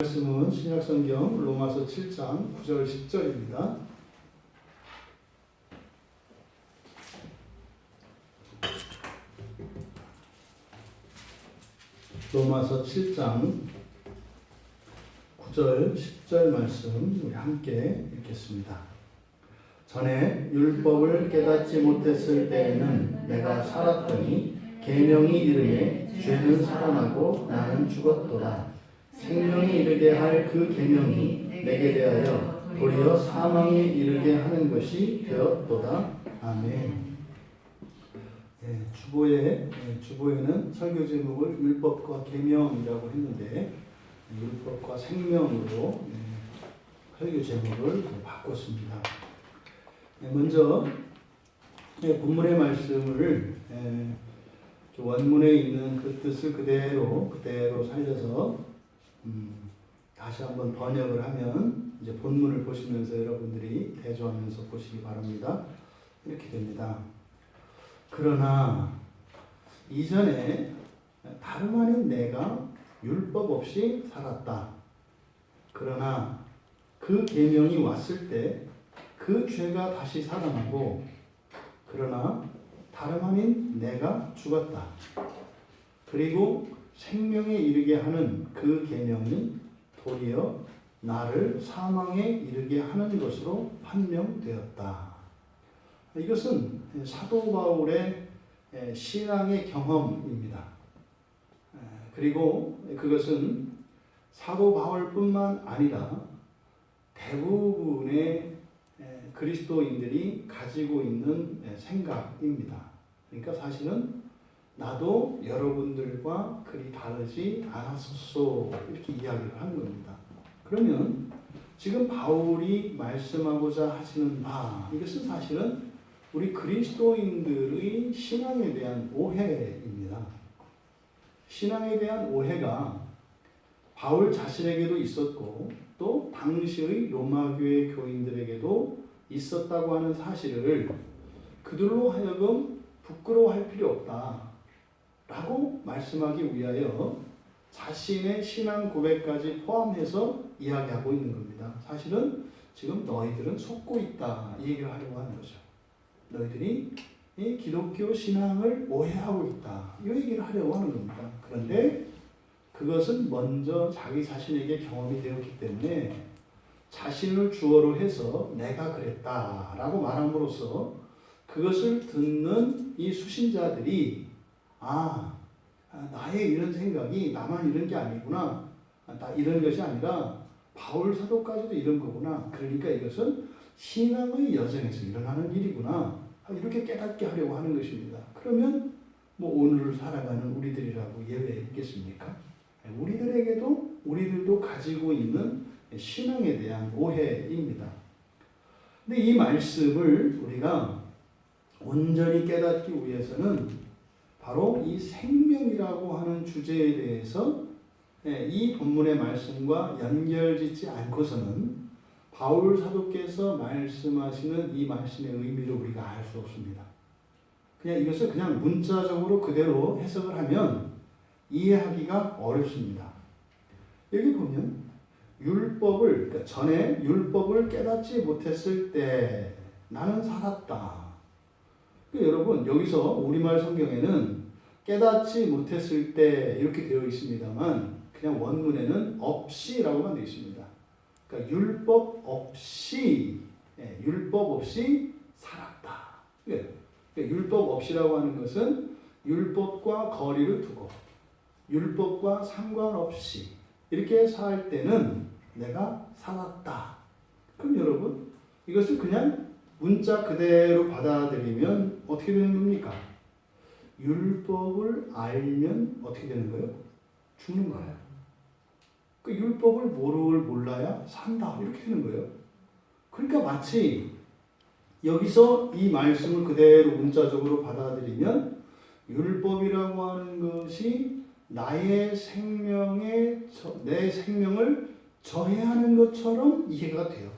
말씀은 신약성경 로마서 7장 9절 10절입니다. 로마서 7장 9절 10절 말씀 우리 함께 읽겠습니다. 전에 율법을 깨닫지 못했을 때에는 내가 살았더니 계명이 이르매 죄는 살아나고 나는 죽었도다. 생명에 이르게 할 그 계명이 내게 대하여 도리어 사망에 이르게 하는 것이 되었도다. 아멘. 주보에는 설교 제목을 율법과 계명이라고 했는데 율법과 생명으로 설교 제목을 바꿨습니다. 먼저 본문의 말씀을 원문에 있는 그 뜻을 그대로 살려서 다시 한번 번역을 하면 이제 본문을 보시면서 여러분들이 대조하면서 보시기 바랍니다. 이렇게 됩니다. 그러나 이전에 다름 아닌 내가 율법 없이 살았다. 그러나 그 계명이 왔을 때 그 죄가 다시 살아나고 그러나 다름 아닌 내가 죽었다. 그리고 생명에 이르게 하는 그 계명이 도리어 나를 사망에 이르게 하는 것으로 판명되었다. 이것은 사도 바울의 신앙의 경험입니다. 그리고 그것은 사도 바울뿐만 아니라 대부분의 그리스도인들이 가지고 있는 생각입니다. 그러니까 사실은 나도 여러분들과 그리 다르지 않았었소 이렇게 이야기를 하는 겁니다. 그러면 지금 바울이 말씀하고자 하시는 바 이것은 사실은 우리 그리스도인들의 신앙에 대한 오해입니다. 신앙에 대한 오해가 바울 자신에게도 있었고 또 당시의 로마교회 교인들에게도 있었다고 하는 사실을 그들로 하여금 부끄러워할 필요 없다 라고 말씀하기 위하여 자신의 신앙 고백까지 포함해서 이야기하고 있는 겁니다. 사실은 지금 너희들은 속고 있다 이 얘기를 하려고 하는 거죠. 너희들이 이 기독교 신앙을 오해하고 있다 이 얘기를 하려고 하는 겁니다. 그런데 그것은 먼저 자기 자신에게 경험이 되었기 때문에 자신을 주어로 해서 내가 그랬다라고 말함으로써 그것을 듣는 이 수신자들이 나의 이런 생각이 나만 이런 게 아니구나. 나 이런 것이 아니라 바울 사도까지도 이런 거구나. 그러니까 이것은 신앙의 여정에서 일어나는 일이구나. 이렇게 깨닫게 하려고 하는 것입니다. 그러면 오늘을 살아가는 우리들이라고 예외 있겠습니까? 우리들도 가지고 있는 신앙에 대한 오해입니다. 근데 이 말씀을 우리가 온전히 깨닫기 위해서는 바로 이 생명이라고 하는 주제에 대해서 이 본문의 말씀과 연결짓지 않고서는 바울 사도께서 말씀하시는 이 말씀의 의미를 우리가 알 수 없습니다. 이것을 그냥 문자적으로 그대로 해석을 하면 이해하기가 어렵습니다. 여기 보면 그러니까 전에 율법을 깨닫지 못했을 때 나는 살았다. 여러분 여기서 우리말 성경에는 깨닫지 못했을 때 이렇게 되어 있습니다만 그냥 원문에는 없이라고만 되어 있습니다. 그러니까 율법 없이 살았다. 율법 없이라고 하는 것은 율법과 거리를 두고 율법과 상관없이 이렇게 살 때는 내가 살았다. 그럼 여러분 이것을 그냥 문자 그대로 받아들이면 어떻게 되는 겁니까? 율법을 알면 어떻게 되는 거예요? 죽는 거예요. 그 율법을 몰라야 산다 이렇게 되는 거예요. 그러니까 마치 여기서 이 말씀을 그대로 문자적으로 받아들이면 율법이라고 하는 것이 내 생명을 저해하는 것처럼 이해가 돼요.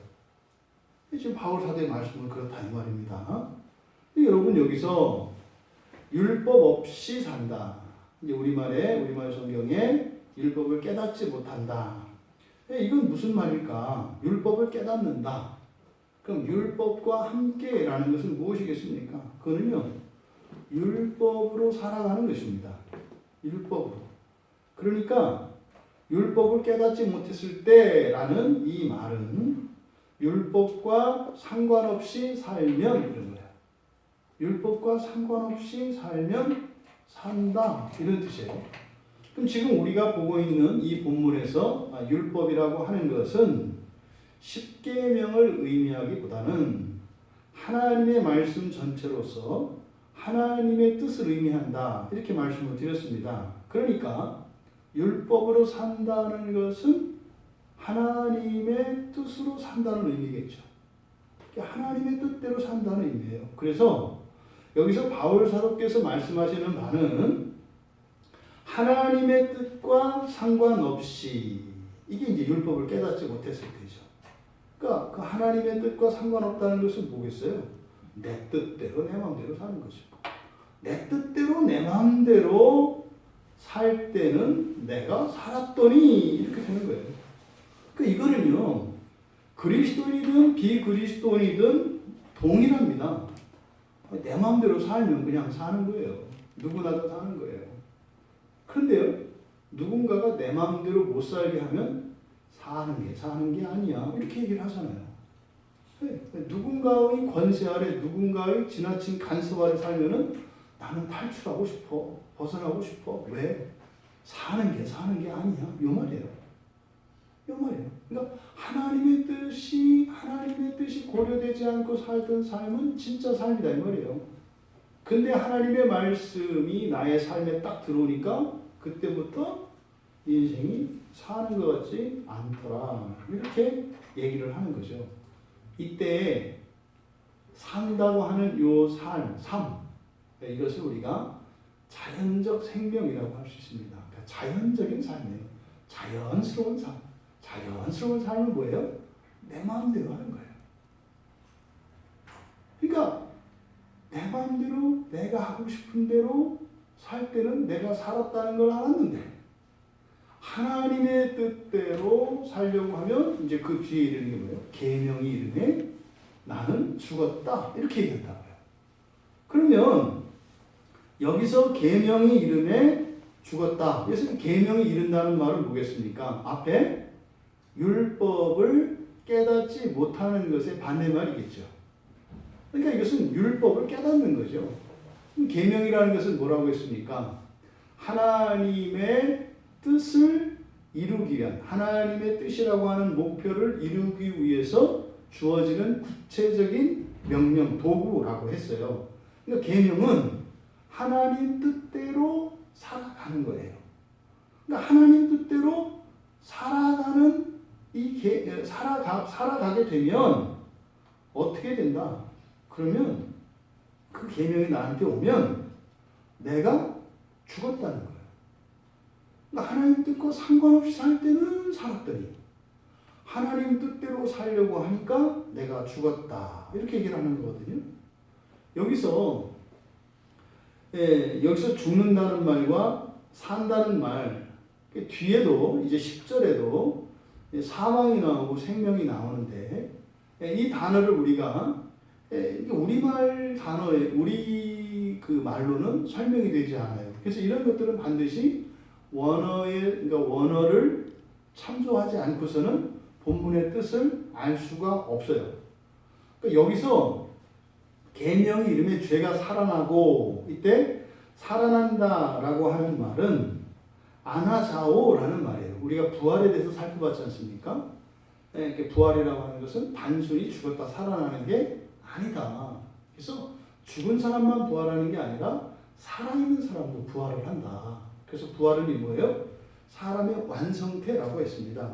지금 바울 사도의 말씀은 그렇다 이 말입니다. 여러분 여기서 율법 없이 산다. 이제 우리말 성경에 율법을 깨닫지 못한다. 이건 무슨 말일까? 율법을 깨닫는다. 그럼 율법과 함께라는 것은 무엇이겠습니까? 그거는요, 율법으로 살아가는 것입니다. 율법으로. 그러니까 율법을 깨닫지 못했을 때라는 이 말은 율법과 상관없이 살면 이런 거야. 율법과 상관없이 살면 산다 이런 뜻이에요. 그럼 지금 우리가 보고 있는 이 본문에서 율법이라고 하는 것은 십계명을 의미하기보다는 하나님의 말씀 전체로서 하나님의 뜻을 의미한다 이렇게 말씀을 드렸습니다. 그러니까 율법으로 산다는 것은 하나님의 뜻으로 산다는 의미겠죠. 하나님의 뜻대로 산다는 의미예요. 그래서 여기서 바울 사도께서 말씀하시는 바는 하나님의 뜻과 상관없이 이게 이제 율법을 깨닫지 못했을 때죠. 그러니까 그 하나님의 뜻과 상관없다는 것은 뭐겠어요? 내 뜻대로 내 마음대로 사는 거죠. 내 뜻대로 내 마음대로 살 때는 내가 살았더니 이렇게 되는 거예요. 그러니까 이거는요, 그리스도인이든 비그리스도인이든 동일합니다. 내 마음대로 살면 그냥 사는 거예요. 누구나 다 사는 거예요. 그런데요, 누군가가 내 마음대로 못 살게 하면 사는 게 아니야. 이렇게 얘기를 하잖아요. 누군가의 권세 아래, 누군가의 지나친 간섭 아래 살면은 나는 탈출하고 싶어. 벗어나고 싶어. 왜? 사는 게 아니야. 이 말이에요. 이 말이에요. 그러니까 하나님의 뜻이 고려되지 않고 살던 삶은 진짜 삶이다 이 말이에요. 근데 하나님의 말씀이 나의 삶에 딱 들어오니까 그때부터 인생이 사는 것 같지 않더라. 이렇게 얘기를 하는 거죠. 이때 산다고 하는 요 삶, 이것을 우리가 자연적 생명이라고 할 수 있습니다. 그러니까 자연적인 삶이에요. 자연스러운 삶. 자연스러운 삶은 뭐예요? 내 마음대로 하는 거예요. 그러니까 내 마음대로 내가 하고 싶은 대로 살 때는 내가 살았다는 걸 알았는데 하나님의 뜻대로 살려고 하면 이제 그 뒤에 이르는 게 뭐예요? 계명이 이르네 나는 죽었다 이렇게 얘기한다고요. 그러면 여기서 계명이 이르네 죽었다. 그래서 계명이 이른다는 말은 뭐겠습니까? 앞에 율법을 깨닫지 못하는 것의 반대말이겠죠. 그러니까 이것은 율법을 깨닫는 거죠. 계명이라는 것은 뭐라고 했습니까? 하나님의 뜻을 이루기 위한, 하나님의 뜻이라고 하는 목표를 이루기 위해서 주어지는 구체적인 명령, 도구라고 했어요. 그러니까 계명은 하나님 뜻대로 살아가는 거예요. 그러니까 하나님 뜻대로 살아가는 살아가게 되면 어떻게 된다? 그러면 그 계명이 나한테 오면 내가 죽었다는 거예요. 그러니까 하나님 뜻과 상관없이 살 때는 살았더니 하나님 뜻대로 살려고 하니까 내가 죽었다. 이렇게 얘기를 하는 거거든요. 여기서 죽는다는 말과 산다는 말 뒤에도 이제 10절에도 사망이 나오고 생명이 나오는데 이 단어를 우리가 우리말 단어에 우리 그 말로는 설명이 되지 않아요. 그래서 이런 것들은 반드시 원어를 참조하지 않고서는 본문의 뜻을 알 수가 없어요. 그러니까 여기서 계명이 이르면 죄가 살아나고 이때 살아난다라고 하는 말은 아나자오라는 말이에요. 우리가 부활에 대해서 살펴봤지 않습니까? 부활이라고 하는 것은 단순히 죽었다 살아나는 게 아니다. 그래서 죽은 사람만 부활하는 게 아니라 살아있는 사람도 부활을 한다. 그래서 부활은 뭐예요? 사람의 완성태라고 했습니다.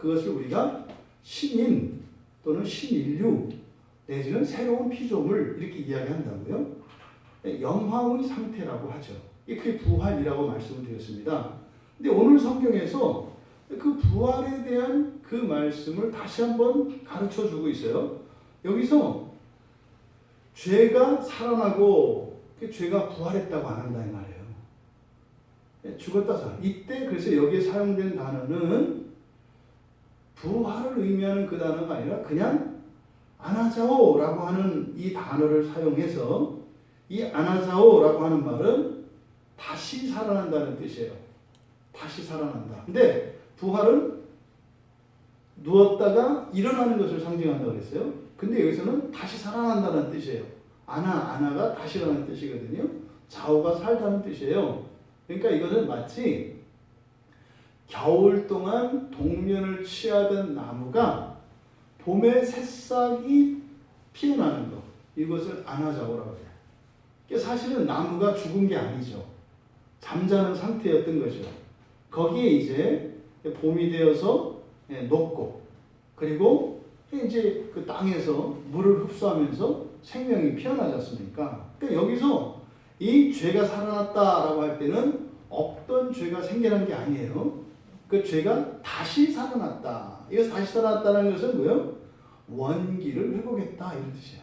그것을 우리가 신인 또는 신인류 내지는 새로운 피조물 이렇게 이야기한다고요. 영화의 상태라고 하죠. 그게 부활이라고 말씀을 드렸습니다. 근데 오늘 성경에서 그 부활에 대한 그 말씀을 다시 한번 가르쳐 주고 있어요. 여기서 죄가 살아나고 그 죄가 부활했다고 안 한다 이 말이에요. 죽었다 살. 이때 그래서 여기에 사용된 단어는 부활을 의미하는 그 단어가 아니라 그냥 아나자오라고 하는 이 단어를 사용해서 이 아나자오라고 하는 말은 다시 살아난다는 뜻이에요. 다시 살아난다. 근데 부활은 누웠다가 일어나는 것을 상징한다고 그랬어요. 근데 여기서는 다시 살아난다는 뜻이에요. 아나가 다시라는 뜻이거든요. 자오가 살다는 뜻이에요. 그러니까 이것은 마치 겨울 동안 동면을 취하던 나무가 봄에 새싹이 피어나는 것, 이것을 아나자오라고 해요. 그러니까 사실은 나무가 죽은 게 아니죠. 잠자는 상태였던 거죠. 거기에 이제 봄이 되어서 녹고, 그리고 이제 그 땅에서 물을 흡수하면서 생명이 피어나지 않습니까? 그러니까 여기서 이 죄가 살아났다라고 할 때는 없던 죄가 생겨난 게 아니에요. 그 죄가 다시 살아났다. 이거 다시 살아났다는 것은 뭐예요? 원기를 회복했다 이런 뜻이야.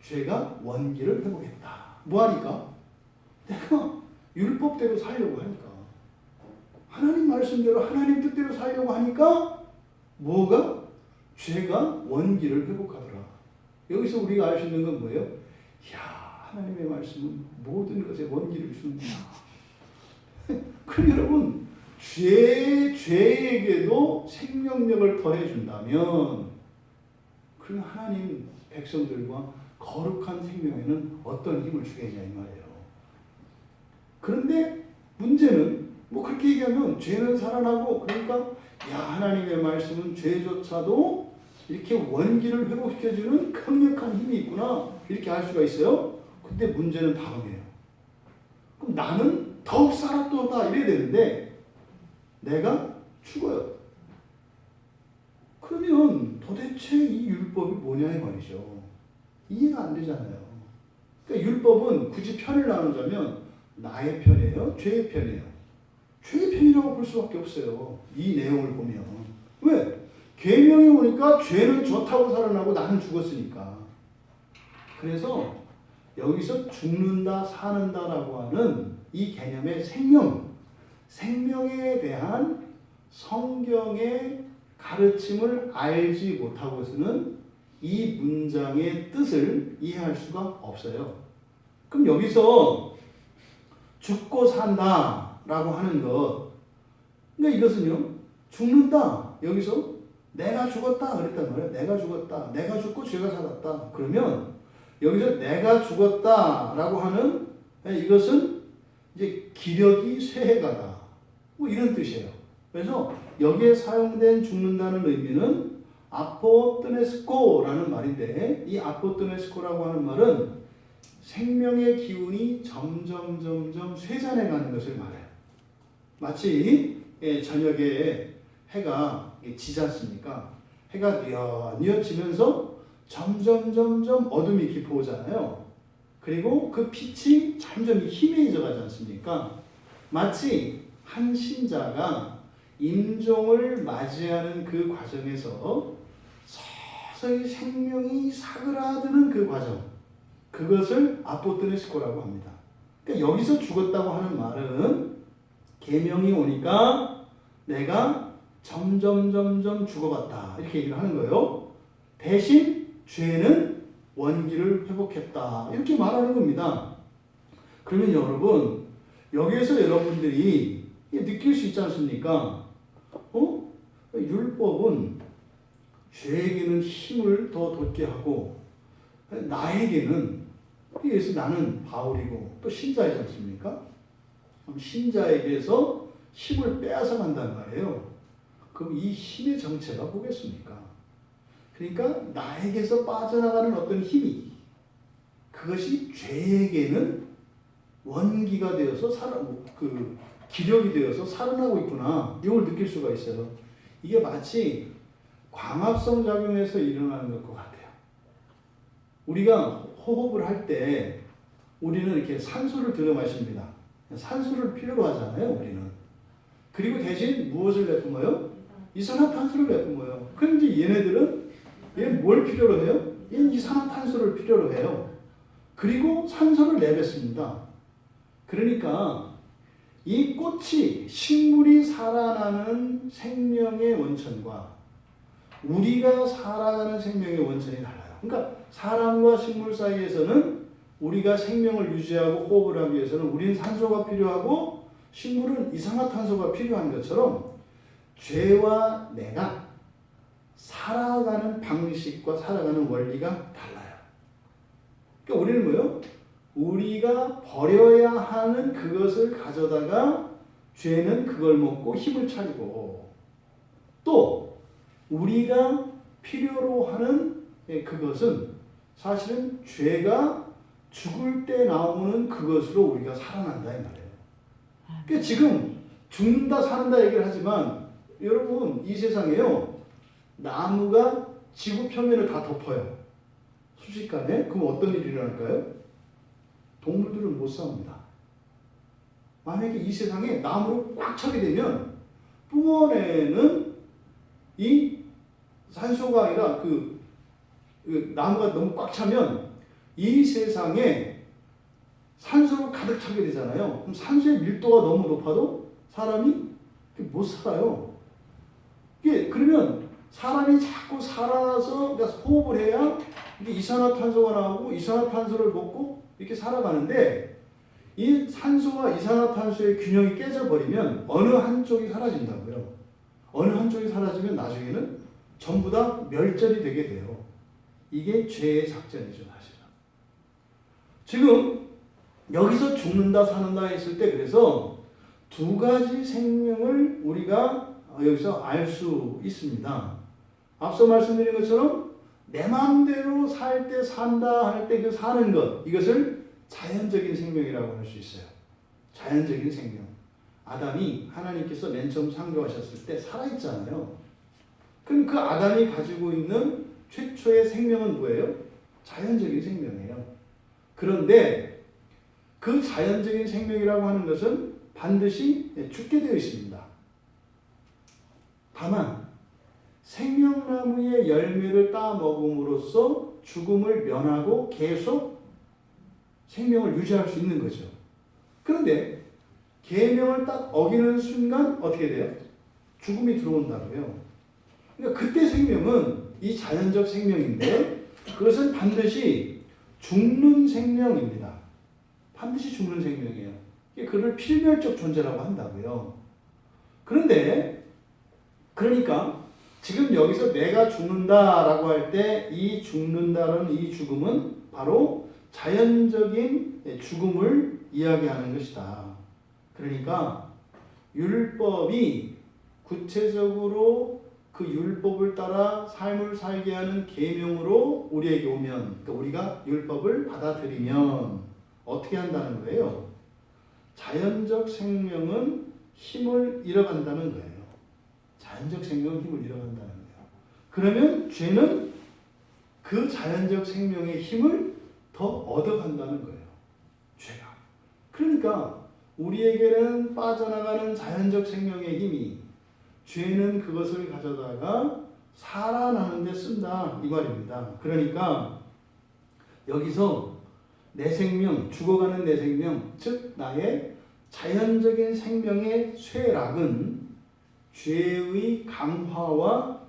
죄가 원기를 회복했다. 뭐하니까? 내가 율법대로 살려고 하니까, 하나님 말씀대로 하나님 뜻대로 살려고 하니까 뭐가? 죄가 원기를 회복하더라. 여기서 우리가 알 수 있는 건 뭐예요? 이야, 하나님의 말씀은 모든 것에 원기를 주는구나. 그럼 여러분, 죄에게도 생명력을 더해준다면, 그러면 하나님 백성들과 거룩한 생명에는 어떤 힘을 주겠냐 이 말이에요. 그런데 문제는 뭐 그렇게 얘기하면 죄는 살아나고, 그러니까 야, 하나님의 말씀은 죄조차도 이렇게 원기를 회복시켜주는 강력한 힘이 있구나, 이렇게 알 수가 있어요. 근데 문제는 다음이에요. 그럼 나는 더욱 살았도다 이래야 되는데 내가 죽어요. 그러면 도대체 이 율법이 뭐냐 이 말이죠. 이해가 안 되잖아요. 그러니까 율법은 굳이 편을 나누자면 나의 편이에요, 죄의 편이에요. 죄의 편이라고 볼 수밖에 없어요. 이 내용을 보면. 왜? 계명이 오니까 죄는 좋다고 살아나고 나는 죽었으니까. 그래서 여기서 죽는다, 사는다라고 하는 이 개념의 생명에 대한 성경의 가르침을 알지 못하고서는 이 문장의 뜻을 이해할 수가 없어요. 그럼 여기서 죽고 산다라고 하는 것, 근데 이것은요, 죽는다, 여기서 내가 죽었다 그랬단 말이에요. 내가 죽었다, 내가 죽고 죄가 살았다. 그러면 여기서 내가 죽었다라고 하는 이것은 이제 기력이 쇠해가다, 뭐 이런 뜻이에요. 그래서 여기에 사용된 죽는다는 의미는 아포뜨네스코라는 말인데, 이 아포뜨네스코라고 하는 말은 생명의 기운이 점점 쇠잔해가는 것을 말해요. 마치 저녁에 해가 지지 않습니까? 해가 뉘어지면서 점점 어둠이 깊어오잖아요. 그리고 그 빛이 점점 희미해져 가지 않습니까? 마치 한 신자가 임종을 맞이하는 그 과정에서 서서히 생명이 사그라드는 그 과정, 그것을 아포뜨네스코라고 합니다. 그러니까 여기서 죽었다고 하는 말은 계명이 오니까 내가 점점 죽어갔다, 이렇게 얘기를 하는 거예요. 대신 죄는 원기를 회복했다, 이렇게 말하는 겁니다. 그러면 여러분, 여기에서 여러분들이 느낄 수 있지 않습니까? 율법은 죄에게는 힘을 더 돋게 하고, 나에게는, 그래서 나는 바울이고 또 신자이지 않습니까? 그럼 신자에게서 힘을 빼앗아 간단 말이에요. 그럼 이 힘의 정체가 뭐겠습니까? 그러니까 나에게서 빠져나가는 어떤 힘이, 그것이 죄에게는 원기가 되어서 기력이 되어서 살아나고 있구나, 이걸 느낄 수가 있어요. 이게 마치 광합성 작용에서 일어나는 것과 같아요. 우리가 호흡을 할 때 우리는 이렇게 산소를 들여 마십니다. 산소를 필요로 하잖아요, 우리는. 그리고 대신 무엇을 내뿜어요? 이산화탄소를 내뿜어요. 그럼 이제 얘네들은 뭘 필요로 해요? 얘는 이산화탄소를 필요로 해요. 그리고 산소를 내뱉습니다. 그러니까 이 꽃이, 식물이 살아나는 생명의 원천과 우리가 살아가는 생명의 원천이 달라요. 그러니까 사람과 식물 사이에서는 우리가 생명을 유지하고 호흡을 하기 위해서는 우리는 산소가 필요하고 식물은 이산화탄소가 필요한 것처럼 죄와 내가 살아가는 방식과 살아가는 원리가 달라요. 그러니까 우리는 뭐예요? 우리가 버려야 하는 그것을 가져다가 죄는 그걸 먹고 힘을 차리고, 또 우리가 필요로 하는 그것은 사실은 죄가 죽을 때 나오는 그것으로 우리가 살아난다 이 말이에요. 그러니까 지금 죽는다 사는다 얘기를 하지만 여러분 이 세상에요, 나무가 지구 표면을 다 덮어요. 순식간에. 그럼 어떤 일이 일어날까요? 동물들은 못 삽니다. 만약에 이 세상에 나무로 꽉 차게 되면 뿜어내는 이 산소가 아니라 그 나무가 너무 꽉 차면 이 세상에 산소로 가득 차게 되잖아요. 그럼 산소의 밀도가 너무 높아도 사람이 못 살아요. 이게 그러면 사람이 자꾸 살아서 그러니까 호흡을 해야 이게 이산화탄소가 나오고 이산화탄소를 먹고 이렇게 살아가는데, 이 산소와 이산화탄소의 균형이 깨져버리면 어느 한쪽이 사라진다고요. 어느 한쪽이 사라지면 나중에는 전부 다 멸절이 되게 돼요. 이게 죄의 작전이죠, 사실은. 지금 여기서 죽는다 사는다 했을 때 그래서 두 가지 생명을 우리가 여기서 알 수 있습니다. 앞서 말씀드린 것처럼 내 마음대로 살 때 산다 할 때 그 사는 것, 이것을 자연적인 생명이라고 할 수 있어요. 자연적인 생명. 아담이 하나님께서 맨 처음 창조하셨을 때 살아있잖아요. 그럼 그 아담이 가지고 있는 최초의 생명은 뭐예요? 자연적인 생명이에요. 그런데 그 자연적인 생명이라고 하는 것은 반드시 죽게 되어 있습니다. 다만 생명나무의 열매를 따먹음으로써 죽음을 면하고 계속 생명을 유지할 수 있는 거죠. 그런데 계명을 딱 어기는 순간 어떻게 돼요? 죽음이 들어온다고요. 그러니까 그때 생명은 이 자연적 생명인데 그것은 반드시 죽는 생명입니다. 반드시 죽는 생명이에요. 그를 필멸적 존재라고 한다고요. 그런데 그러니까 지금 여기서 내가 죽는다라고 할 때 이 죽는다는 이 죽음은 바로 자연적인 죽음을 이야기하는 것이다. 그러니까 율법이 구체적으로 그 율법을 따라 삶을 살게 하는 계명으로 우리에게 오면, 그러니까 우리가 율법을 받아들이면 어떻게 한다는 거예요? 자연적 생명은 힘을 잃어간다는 거예요. 자연적 생명은 힘을 잃어간다는 거예요. 그러면 죄는 그 자연적 생명의 힘을 더 얻어간다는 거예요. 죄가. 그러니까 우리에게는 빠져나가는 자연적 생명의 힘이, 죄는 그것을 가져다가 살아나는 데 쓴다 이 말입니다. 그러니까 여기서 내 생명, 죽어가는 내 생명, 즉 나의 자연적인 생명의 쇠락은 죄의 강화와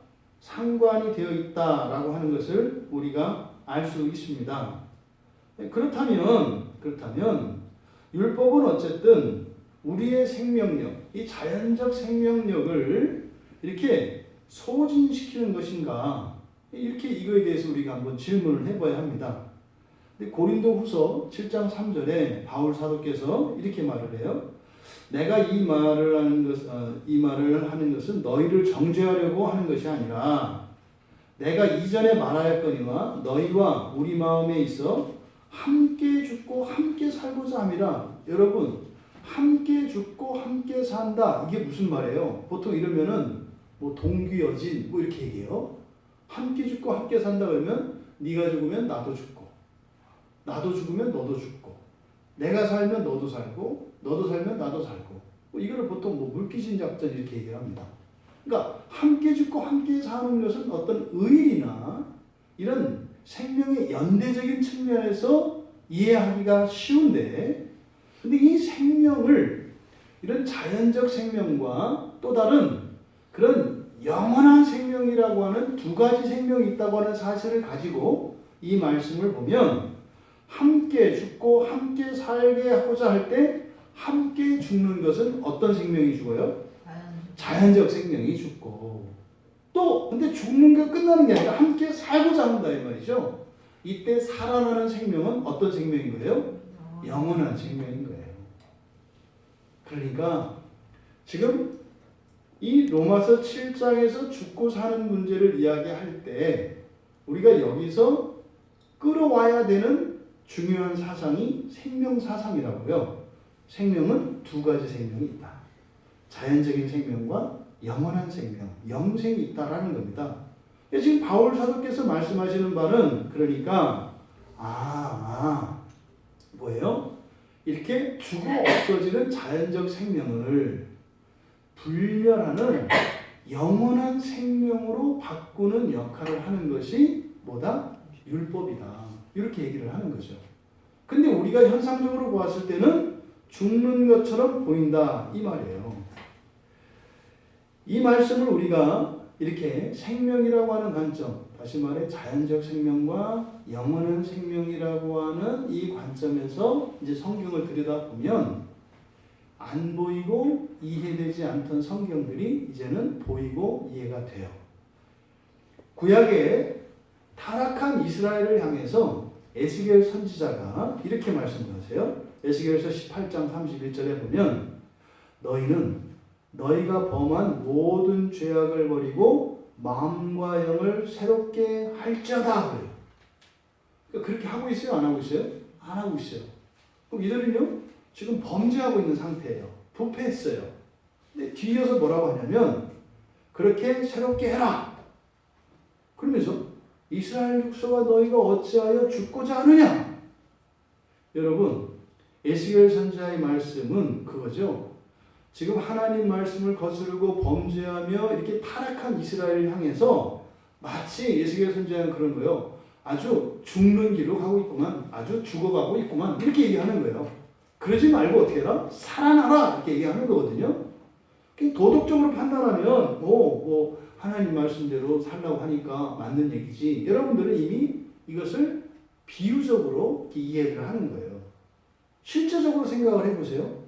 상관이 되어 있다라고 하는 것을 우리가 알 수 있습니다. 그렇다면 율법은 어쨌든 우리의 생명력, 이 자연적 생명력을 이렇게 소진시키는 것인가? 이렇게 이거에 대해서 우리가 한번 질문을 해봐야 합니다. 고린도후서 7장 3절에 바울 사도께서 이렇게 말을 해요. 내가 이 말을 하는 것은 너희를 정죄하려고 하는 것이 아니라 내가 이전에 말하였거니와 너희와 우리 마음에 있어 함께 죽고 함께 살고자 함이라. 여러분, 함께 죽고 함께 산다. 이게 무슨 말이에요? 보통 이러면은 뭐 동귀여진 뭐 이렇게 얘기해요. 함께 죽고 함께 산다 그러면 네가 죽으면 나도 죽고, 나도 죽으면 너도 죽고, 내가 살면 너도 살고, 너도 살면 나도 살고. 뭐 이거를 보통 뭐 물귀신 작전 이렇게 얘기합니다. 그러니까 함께 죽고 함께 사는 것은 어떤 의리나 이런 생명의 연대적인 측면에서 이해하기가 쉬운데, 근데 이 생명을 이런 자연적 생명과 또 다른 그런 영원한 생명이라고 하는 두 가지 생명이 있다고 하는 사실을 가지고 이 말씀을 보면 함께 죽고 함께 살게 하고자 할 때 함께 죽는 것은 어떤 생명이 죽어요? 자연적 생명이 죽고 또 근데 죽는 게 끝나는 게 아니라 함께 살고자 한다 이 말이죠. 이때 살아나는 생명은 어떤 생명인 거예요? 영원한 생명인 거예요. 그러니까 지금 이 로마서 7장에서 죽고 사는 문제를 이야기할 때 우리가 여기서 끌어와야 되는 중요한 사상이 생명 사상이라고요. 생명은 두 가지 생명이 있다. 자연적인 생명과 영원한 생명, 영생이 있다라는 겁니다. 지금 바울 사도께서 말씀하시는 바는 그러니까 뭐예요? 이렇게 죽어 없어지는 자연적 생명을 분별하는 영원한 생명으로 바꾸는 역할을 하는 것이 뭐다? 율법이다. 이렇게 얘기를 하는 거죠. 근데 우리가 현상적으로 보았을 때는 죽는 것처럼 보인다 이 말이에요. 이 말씀을 우리가 이렇게 생명이라고 하는 관점, 다시 말해 자연적 생명과 영원한 생명이라고 하는 이 관점에서 이제 성경을 들여다보면 안 보이고 이해되지 않던 성경들이 이제는 보이고 이해가 돼요. 구약의 타락한 이스라엘을 향해서 에스겔 선지자가 이렇게 말씀하세요. 에스겔서 18장 31절에 보면 너희는 너희가 범한 모든 죄악을 버리고 마음과 영을 새롭게 할지어다 그래요. 그러니까 그렇게 하고 있어요? 안 하고 있어요? 안 하고 있어요. 그럼 이들은요 지금 범죄하고 있는 상태예요. 부패했어요. 근데 뒤이어서 뭐라고 하냐면 그렇게 새롭게 해라. 그러면서 이스라엘 육소가 너희가 어찌하여 죽고자 하느냐. 여러분 에스겔 선지자의 말씀은 그거죠. 지금 하나님 말씀을 거스르고 범죄하며 이렇게 타락한 이스라엘을 향해서 마치 에스겔 선지자는 그런 거예요. 아주 죽는 길로 가고 있구만. 아주 죽어가고 있구만. 이렇게 얘기하는 거예요. 그러지 말고 어떻게 해라? 살아나라. 이렇게 얘기하는 거거든요. 도덕적으로 판단하면 하나님 말씀대로 살라고 하니까 맞는 얘기지. 여러분들은 이미 이것을 비유적으로 이해를 하는 거예요. 실제적으로 생각을 해보세요.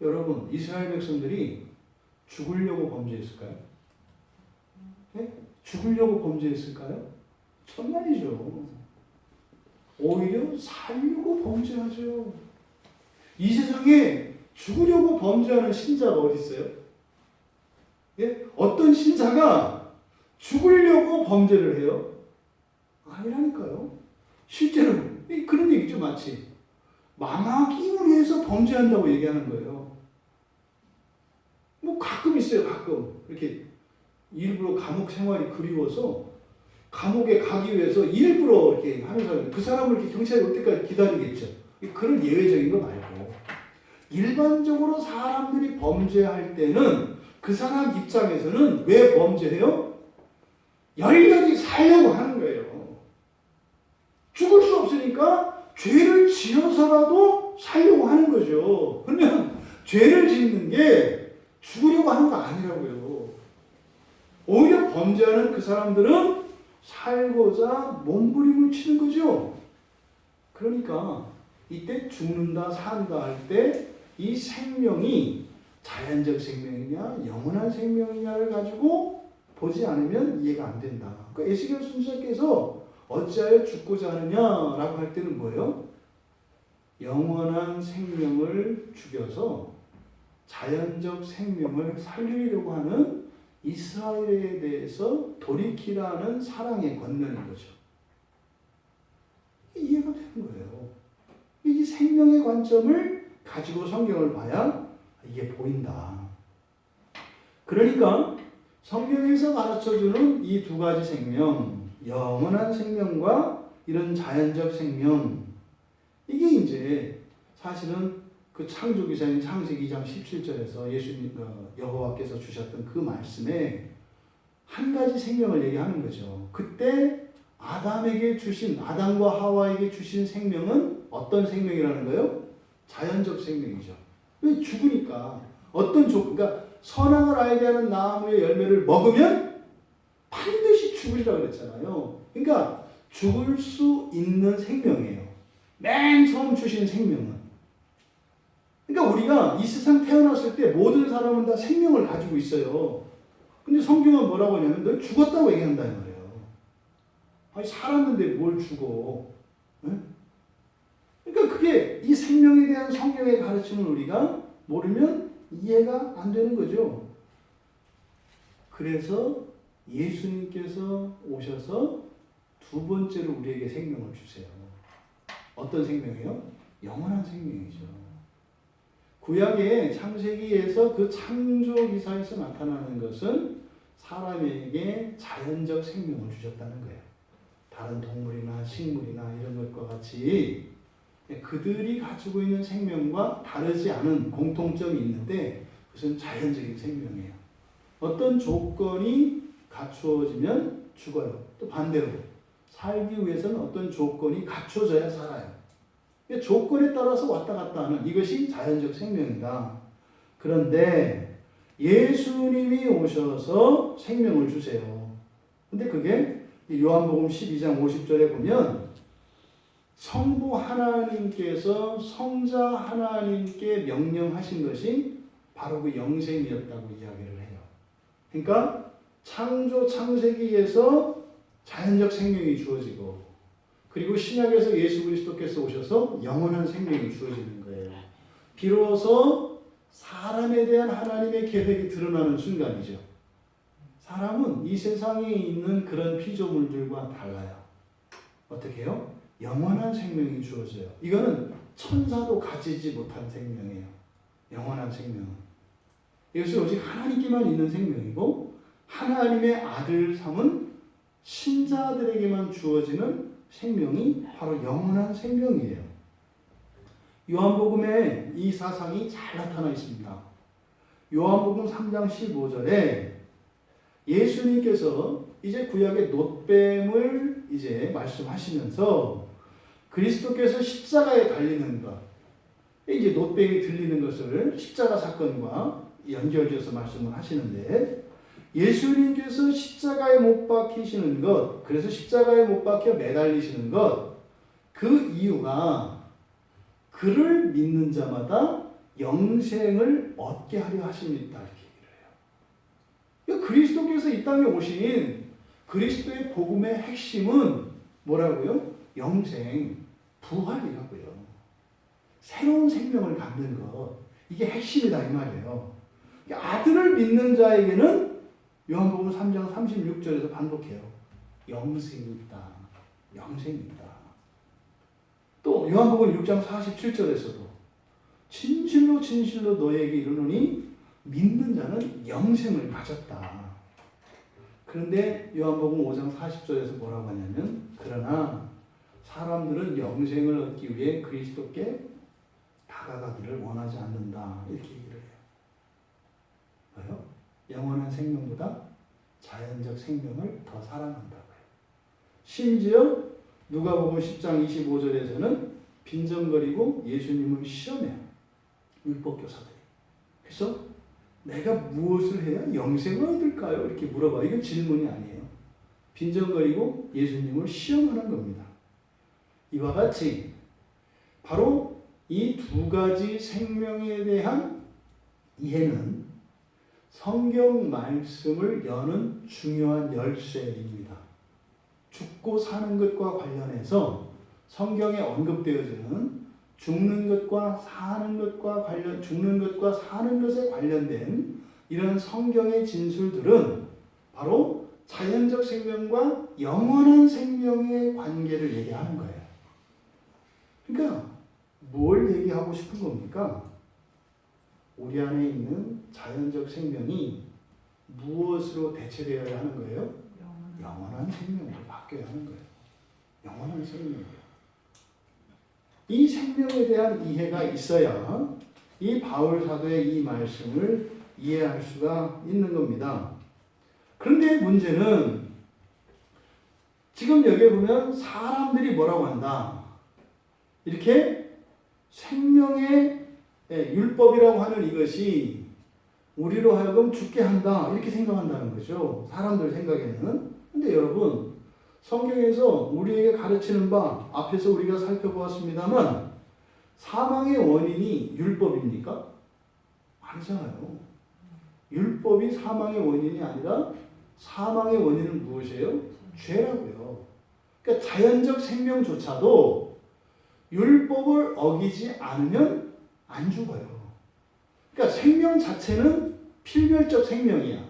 여러분 이스라엘 백성들이 죽으려고 범죄했을까요? 네? 죽으려고 범죄했을까요? 천만이죠. 오히려 살려고 범죄하죠. 이 세상에 죽으려고 범죄하는 신자가 어디 있어요? 예? 어떤 신자가 죽으려고 범죄를 해요? 아니라니까요. 실제로 그런 얘기죠. 마치 망하기 위해서 범죄한다고 얘기하는 거예요. 뭐 가끔 있어요. 가끔 이렇게 일부러 감옥 생활이 그리워서 감옥에 가기 위해서 일부러 이렇게 하는 사람, 그 사람을 이렇게 경찰이 올 때까지 기다리겠죠. 그런 예외적인 거 말고 일반적으로 사람들이 범죄할 때는 그 사람 입장에서는 왜 범죄해요? 열렬히 살려고 하는 거예요. 죽을 수 없으니까 죄를 지어서라도 살려고 하는 거죠. 그러면 죄를 짓는 게 죽으려고 하는 거 아니라고요. 오히려 범죄하는 그 사람들은 살고자 몸부림을 치는 거죠. 그러니까 이때 죽는다 산다 할 때 이 생명이 자연적 생명이냐 영원한 생명이냐를 가지고 보지 않으면 이해가 안 된다. 그러니까 에스겔 선지자께서 어찌하여 죽고자 하느냐라고 할 때는 뭐예요? 영원한 생명을 죽여서 자연적 생명을 살리려고 하는 이스라엘에 대해서 돌이키라는 사랑의 권면인 거죠. 이해가 되는 거예요. 이 생명의 관점을 가지고 성경을 봐야 이게 보인다. 그러니까 성경에서 가르쳐주는 이 두 가지 생명, 영원한 생명과 이런 자연적 생명, 이게 이제 사실은 그 창조기사인 창세기 2장 17절에서 예수님 여호와께서 주셨던 그 말씀에 한 가지 생명을 얘기하는 거죠. 그때 아담과 하와에게 주신 생명은 어떤 생명이라는 거예요? 자연적 생명이죠. 왜? 죽으니까. 그러니까 선악을 알게 하는 나무의 열매를 먹으면 반드시 죽으리라 그랬잖아요. 그러니까 죽을 수 있는 생명이에요. 맨 처음 주신 생명은. 그러니까 우리가 이 세상 태어났을 때 모든 사람은 다 생명을 가지고 있어요. 근데 성경은 뭐라고 하냐면 너 죽었다고 얘기한다는 말이에요. 아니 살았는데 뭘 죽어. 응? 그러니까 그게 이 생명에 대한 성경의 가르침을 우리가 모르면 이해가 안 되는 거죠. 그래서 예수님께서 오셔서 두 번째로 우리에게 생명을 주세요. 어떤 생명이요? 영원한 생명이죠. 구약의 창세기에서 그 창조 기사에서 나타나는 것은 사람에게 자연적 생명을 주셨다는 거예요. 다른 동물이나 식물이나 이런 것과 같이 그들이 가지고 있는 생명과 다르지 않은 공통점이 있는데 그것은 자연적인 생명이에요. 어떤 조건이 갖추어지면 죽어요. 또 반대로 살기 위해서는 어떤 조건이 갖춰져야 살아요. 조건에 따라서 왔다 갔다 하는 이것이 자연적 생명이다. 그런데 예수님이 오셔서 생명을 주세요. 근데 그게 요한복음 12장 50절에 보면 성부 하나님께서 성자 하나님께 명령하신 것이 바로 그 영생이었다고 이야기를 해요. 그러니까 창세기에서 자연적 생명이 주어지고 그리고 신약에서 예수 그리스도께서 오셔서 영원한 생명이 주어지는 거예요. 비로소 사람에 대한 하나님의 계획이 드러나는 순간이죠. 사람은 이 세상에 있는 그런 피조물들과 달라요. 어떻게 해요? 영원한 생명이 주어져요. 이거는 천사도 가지지 못한 생명이에요. 영원한 생명은. 이것이 오직 하나님께만 있는 생명이고 하나님의 아들 삼은 신자들에게만 주어지는 생명이 바로 영원한 생명이에요. 요한복음에 이 사상이 잘 나타나 있습니다. 요한복음 3장 15절에 예수님께서 이제 구약의 놋뱀을 이제 말씀하시면서 그리스도께서 십자가에 달리는 것, 이제 놋뱀이 들리는 것을 십자가 사건과 연결지어서 말씀을 하시는데 예수님께서 십자가에 못 박히시는 것, 그래서 십자가에 못 박혀 매달리시는 것, 그 이유가 그를 믿는 자마다 영생을 얻게 하려 하십니다. 이렇게 얘기를 해요. 그리스도께서 이 땅에 오신 그리스도의 복음의 핵심은 뭐라고요? 영생, 부활이라고요. 새로운 생명을 갖는 것, 이게 핵심이다 이 말이에요. 아들을 믿는 자에게는 요한복음 3장 36절에서 반복해요. 영생이 있다. 영생이 있다. 또 요한복음 6장 47절에서도 진실로 진실로 너에게 이르노니 믿는 자는 영생을 가졌다. 그런데 요한복음 5장 40절에서 뭐라고 하냐면 그러나 사람들은 영생을 얻기 위해 그리스도께 다가가기를 원하지 않는다. 이렇게 얘기를 해요. 왜요? 영원한 생명보다 자연적 생명을 더 사랑한다고요. 심지어 누가복음 10장 25절에서는 빈정거리고 예수님을 시험해요. 율법교사들이. 그래서 내가 무엇을 해야 영생을 얻을까요? 이렇게 물어봐. 이건 질문이 아니에요. 빈정거리고 예수님을 시험하는 겁니다. 이와 같이 바로 이 두 가지 생명에 대한 이해는 성경 말씀을 여는 중요한 열쇠입니다. 죽고 사는 것과 관련해서 성경에 언급되어지는 죽는 것과 사는 것에 관련된 이런 성경의 진술들은 바로 자연적 생명과 영원한 생명의 관계를 얘기하는 거예요. 그러니까 뭘 얘기하고 싶은 겁니까? 우리 안에 있는 자연적 생명이 무엇으로 대체되어야 하는 거예요? 영원한 생명으로 바뀌어야 하는 거예요. 영원한 생명이에요. 이 생명에 대한 이해가 있어야 이 바울 사도의 이 말씀을 이해할 수가 있는 겁니다. 그런데 문제는 지금 여기에 보면 사람들이 뭐라고 한다. 이렇게 생명의 율법이라고 하는 이것이 우리로 하여금 죽게 한다 이렇게 생각한다는 거죠. 사람들 생각에는. 근데 여러분 성경에서 우리에게 가르치는 바 앞에서 우리가 살펴보았습니다만 사망의 원인이 율법입니까? 아니잖아요. 율법이 사망의 원인이 아니라 사망의 원인은 무엇이에요? 죄라고요. 그러니까 자연적 생명조차도 율법을 어기지 않으면 안 죽어요. 그러니까 생명 자체는 필멸적 생명이야.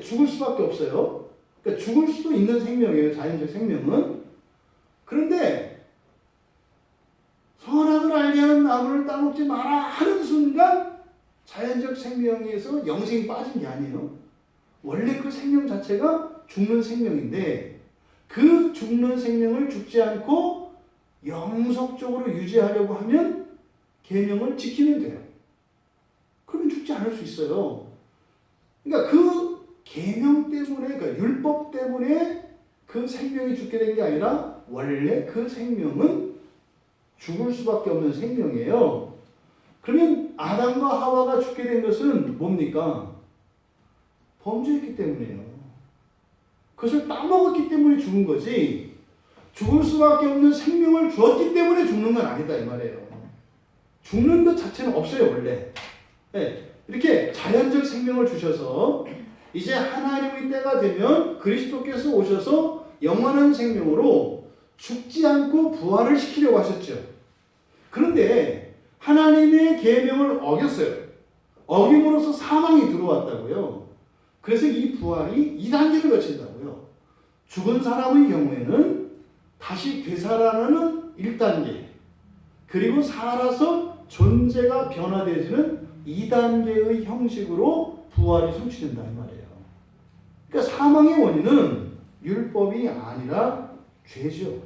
죽을 수밖에 없어요. 그러니까 죽을 수도 있는 생명이에요. 자연적 생명은. 그런데 선악을 알게 하는 나무를 따먹지 마라 하는 순간 자연적 생명에서 영생이 빠진 게 아니에요. 원래 그 생명 자체가 죽는 생명인데 그 죽는 생명을 죽지 않고 영속적으로 유지하려고 하면 계명을 지키면 돼요. 그러면 죽지 않을 수 있어요. 그러니까 그 계명 때문에, 그러니까 율법 때문에 그 생명이 죽게 된 게 아니라 원래 그 생명은 죽을 수밖에 없는 생명이에요. 그러면 아담과 하와가 죽게 된 것은 뭡니까? 범죄했기 때문이에요. 그것을 따먹었기 때문에 죽은 거지 죽을 수밖에 없는 생명을 주었기 때문에 죽는 건 아니다 이 말이에요. 죽는 것 자체는 없어요 원래. 네, 이렇게 자연적 생명을 주셔서 이제 하나님의 때가 되면 그리스도께서 오셔서 영원한 생명으로 죽지 않고 부활을 시키려고 하셨죠. 그런데 하나님의 계명을 어겼어요. 어김으로써 사망이 들어왔다고요. 그래서 이 부활이 2단계를 거친다고요. 죽은 사람의 경우에는 다시 되살아나는 1단계, 그리고 살아서 존재가 변화되지는 2단계의 형식으로 부활이 성취된다 이 말이에요. 그러니까 사망의 원인은 율법이 아니라 죄죠.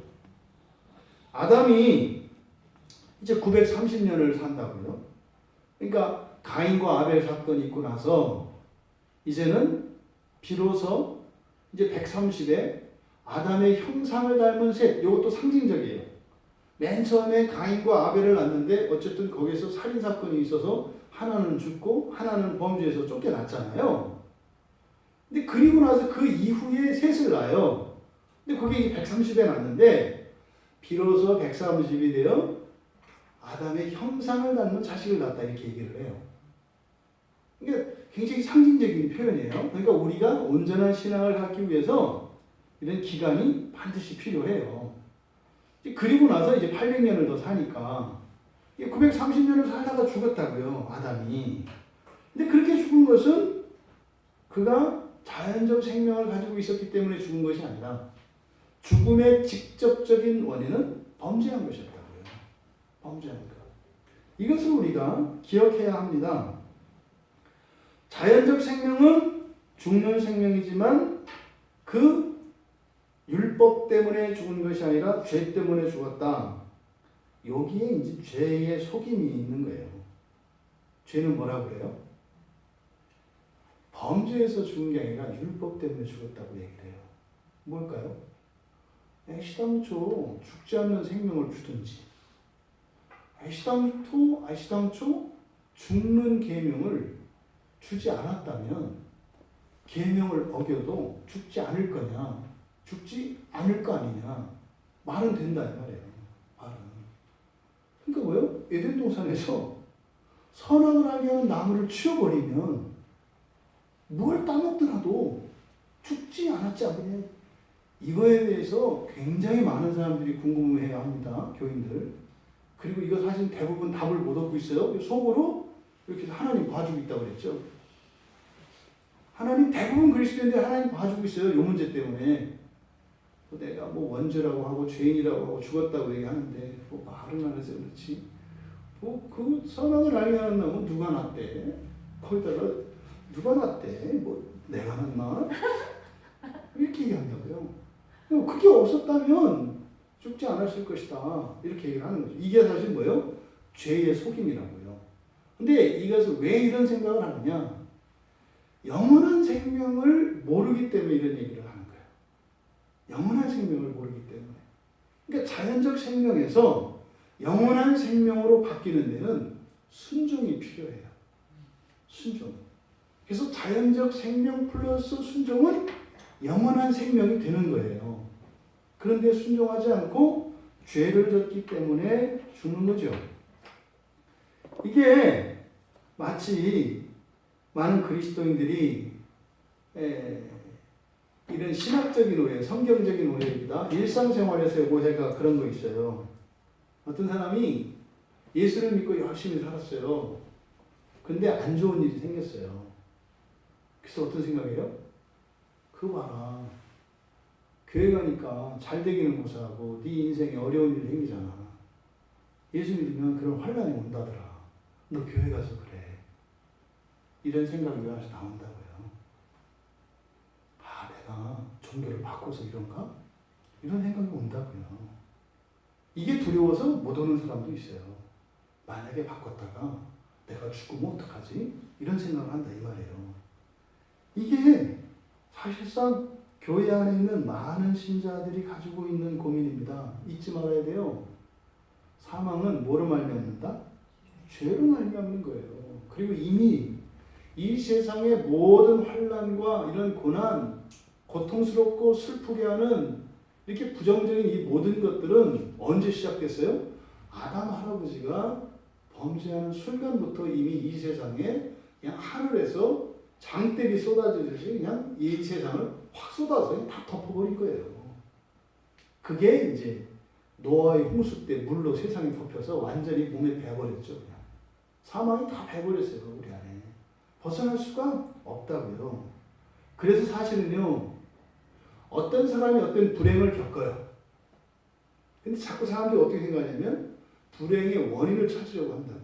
아담이 이제 930년을 산다고요. 그러니까 가인과 아벨 사건이 있고 나서 이제는 비로소 이제 130에 아담의 형상을 닮은 셋, 이것도 상징적이에요. 맨 처음에 가인과 아벨을 낳는데 어쨌든 거기서 살인 사건이 있어서 하나는 죽고 하나는 범죄에서 쫓겨났잖아요. 근데 그리고 나서 그 이후에 셋을 낳아요. 근데 그게 이제 130에 낳는데 비로소 130이 되어 아담의 형상을 닮은 자식을 낳았다 이렇게 얘기를 해요. 그러니까 굉장히 상징적인 표현이에요. 그러니까 우리가 온전한 신앙을 갖기 위해서 이런 기간이 반드시 필요해요. 그리고 나서 이제 800년을 더 사니까 930년을 살다가 죽었다고요, 아담이. 근데 그렇게 죽은 것은 그가 자연적 생명을 가지고 있었기 때문에 죽은 것이 아니라 죽음의 직접적인 원인은 범죄한 것이었다고요. 범죄한 것. 이것을 우리가 기억해야 합니다. 자연적 생명은 죽는 생명이지만 그 율법 때문에 죽은 것이 아니라 죄 때문에 죽었다. 여기에 이제 죄의 속임이 있는 거예요. 죄는 뭐라고 그래요? 범죄에서 죽은 게 아니라 율법 때문에 죽었다고 얘기를 해요. 뭘까요? 애시당초 죽지 않는 생명을 주든지 애시당초 죽는 계명을 주지 않았다면 계명을 어겨도 죽지 않을 거냐, 죽지 않을 거 아니냐 말은 된다 이 말이에요. 말은. 그러니까 뭐요? 에덴 동산에서 선악을 알게 하는 나무를 치워버리면 뭘 따먹더라도 죽지 않았지 않느냐. 이거에 대해서 굉장히 많은 사람들이 궁금해야 합니다. 교인들. 그리고 이거 사실 대부분 답을 못 얻고 있어요. 속으로 이렇게 하나님 봐주고 있다고 그랬죠. 하나님 대부분 그리스도인들 하나님 봐주고 있어요. 이 문제 때문에. 내가 뭐 원죄라고 하고 죄인이라고 하고 죽었다고 얘기하는데 뭐 말은 안 해서 그렇지. 뭐 그 선악을 알게 하는 놈은 누가 났대? 거기다가 누가 났대? 뭐 내가 났나? 이렇게 얘기한다고요. 그게 없었다면 죽지 않았을 것이다. 이렇게 얘기를 하는 거죠. 이게 사실 뭐예요? 죄의 속임이라고요. 근데 이것을 왜 이런 생각을 하느냐? 영원한 생명을 모르기 때문에 이런 얘기를 하는 거예요. 영원한 생명을 모르기 때문에. 그러니까 자연적 생명에서 영원한 생명으로 바뀌는 데는 순종이 필요해요. 순종. 그래서 자연적 생명 플러스 순종은 영원한 생명이 되는 거예요. 그런데 순종하지 않고 죄를 졌기 때문에 죽는 거죠. 이게 마치 많은 그리스도인들이 이런 신학적인 오해, 성경적인 오해입니다. 일상생활에서의 오해가 그런 거 있어요. 어떤 사람이 예수를 믿고 열심히 살았어요. 근데 안 좋은 일이 생겼어요. 그래서 어떤 생각이에요? 그거 봐라. 교회 가니까 잘 되기는 고사하고 네 인생에 어려운 일이 생기잖아. 예수 믿으면 그런 환난이 온다더라. 너 교회 가서 그래. 이런 생각이 왜 나온다고요. 아, 내가 종교를 바꿔서 이런가? 이런 생각이 온다고요. 이게 두려워서 못 오는 사람도 있어요. 만약에 바꿨다가 내가 죽으면 어떡하지? 이런 생각을 한다 이 말이에요. 이게 사실상 교회 안에 있는 많은 신자들이 가지고 있는 고민입니다. 잊지 말아야 돼요. 사망은 뭐로 말미암는다? 죄로 말미암는 거예요. 그리고 이미 이 세상의 모든 환난과 이런 고난, 고통스럽고 슬프게 하는 이렇게 부정적인 이 모든 것들은 언제 시작됐어요? 아담 할아버지가 범죄하는 순간부터 이미 이 세상에 그냥 하늘에서 장대비 쏟아지듯이 그냥 이 세상을 확 쏟아서 그냥 다 덮어버린 거예요. 그게 이제 노아의 홍수 때 물로 세상이 덮여서 완전히 몸에 배어버렸죠. 그냥. 사망이 다 배어버렸어요. 우리 안에. 벗어날 수가 없다고요. 그래서 사실은요. 어떤 사람이 어떤 불행을 겪어요. 근데 자꾸 사람들이 어떻게 생각하냐면 불행의 원인을 찾으려고 한다고요.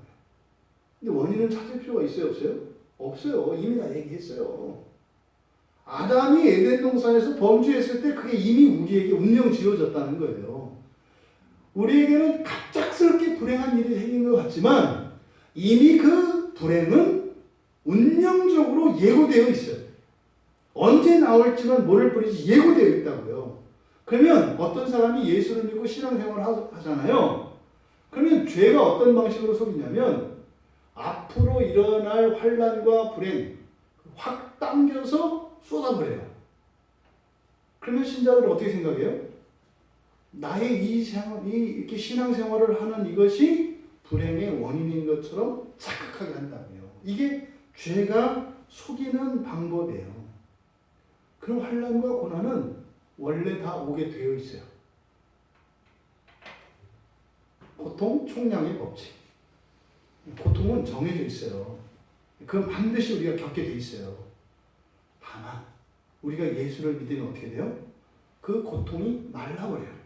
근데 원인을 찾을 필요가 있어요? 없어요? 없어요. 이미 다 얘기했어요. 아담이 에덴 동산에서 범죄했을 때 그게 이미 우리에게 운명 지어졌다는 거예요. 우리에게는 갑작스럽게 불행한 일이 생긴 것 같지만 이미 그 불행은 운명적으로 예고되어 있어요. 언제 나올지만 모를 뿐이지 예고되어 있다고요. 그러면 어떤 사람이 예수를 믿고 신앙생활을 하잖아요. 그러면 죄가 어떤 방식으로 속이냐면 앞으로 일어날 환난과 불행 확 당겨서 쏟아버려요. 그러면 신자들은 어떻게 생각해요? 나의 이렇게 신앙생활을 하는 이것이 불행의 원인인 것처럼 착각하게 한다고요. 이게 죄가 속이는 방법이에요. 그럼 환난과 고난은 원래 다 오게 되어 있어요. 고통, 총량의 법칙. 고통은 정해져 있어요. 그건 반드시 우리가 겪게 돼 있어요. 다만 우리가 예수를 믿으면 어떻게 돼요? 그 고통이 말라버려요.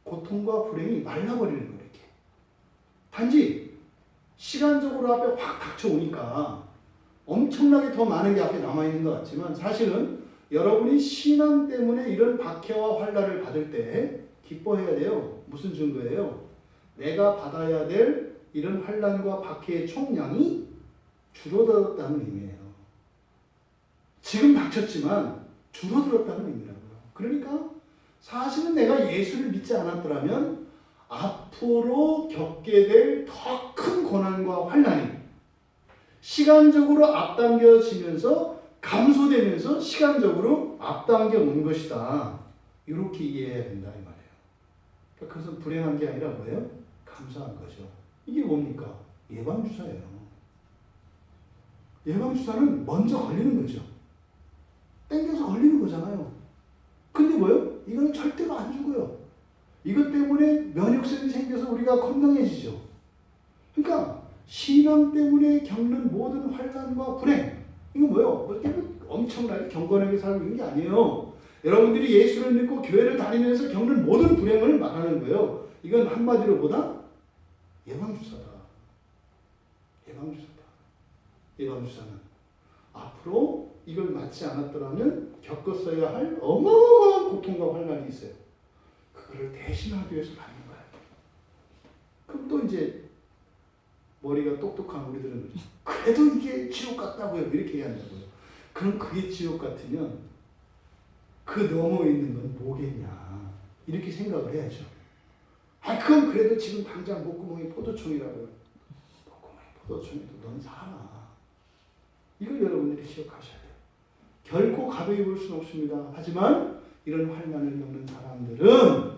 고통과 불행이 말라버리는 거예요. 이렇게. 단지 시간적으로 앞에 확 닥쳐오니까 엄청나게 더 많은 게 앞에 남아있는 것 같지만 사실은 여러분이 신앙 때문에 이런 박해와 환난을 받을 때 기뻐해야 돼요. 무슨 증거예요? 내가 받아야 될 이런 환난과 박해의 총량이 줄어들었다는 의미예요. 지금 닥쳤지만 줄어들었다는 의미라고요. 그러니까 사실은 내가 예수를 믿지 않았더라면 앞으로 겪게 될 더 큰 고난과 환난이 시간적으로 앞당겨지면서 감소되면서 시간적으로 앞당겨 온 것이다. 이렇게 이해해야 된다 이 말이에요. 그러니까 그것은 불행한 게 아니라 뭐예요? 감사한 거죠. 이게 뭡니까? 예방주사예요. 예방주사는 먼저 걸리는 거죠. 땡겨서 걸리는 거잖아요. 근데 뭐예요? 이거는 절대로 안 죽어요. 이것 때문에 면역성이 생겨서 우리가 건강해지죠. 그러니까 신앙 때문에 겪는 모든 환난과 불행, 이거 뭐예요? 그렇게 엄청나게 경건하게 살고 있는 게 아니에요. 여러분들이 예수를 믿고 교회를 다니면서 겪는 모든 불행을 말하는 거예요. 이건 한마디로 보다 예방주사다. 예방주사다. 예방주사는 앞으로 이걸 맞지 않았더라면 겪었어야 할 어마어마한 고통과 환난이 있어요. 그거를 대신하기 위해서 받는 거예요. 그럼 또 이제 머리가 똑똑한 우리들은 그래도 이게 지옥 같다고요. 이렇게 얘기한다고요. 그럼 그게 지옥 같으면 그 너머에 있는 건 뭐겠냐. 이렇게 생각을 해야죠. 아, 그건 그래도 지금 당장 목구멍이 포도청이라고요. 목구멍이 포도청이도 넌 살아. 이걸 여러분들이 기억하셔야 돼요. 결코 가벼이 볼 수는 없습니다. 하지만 이런 환난을 겪는 사람들은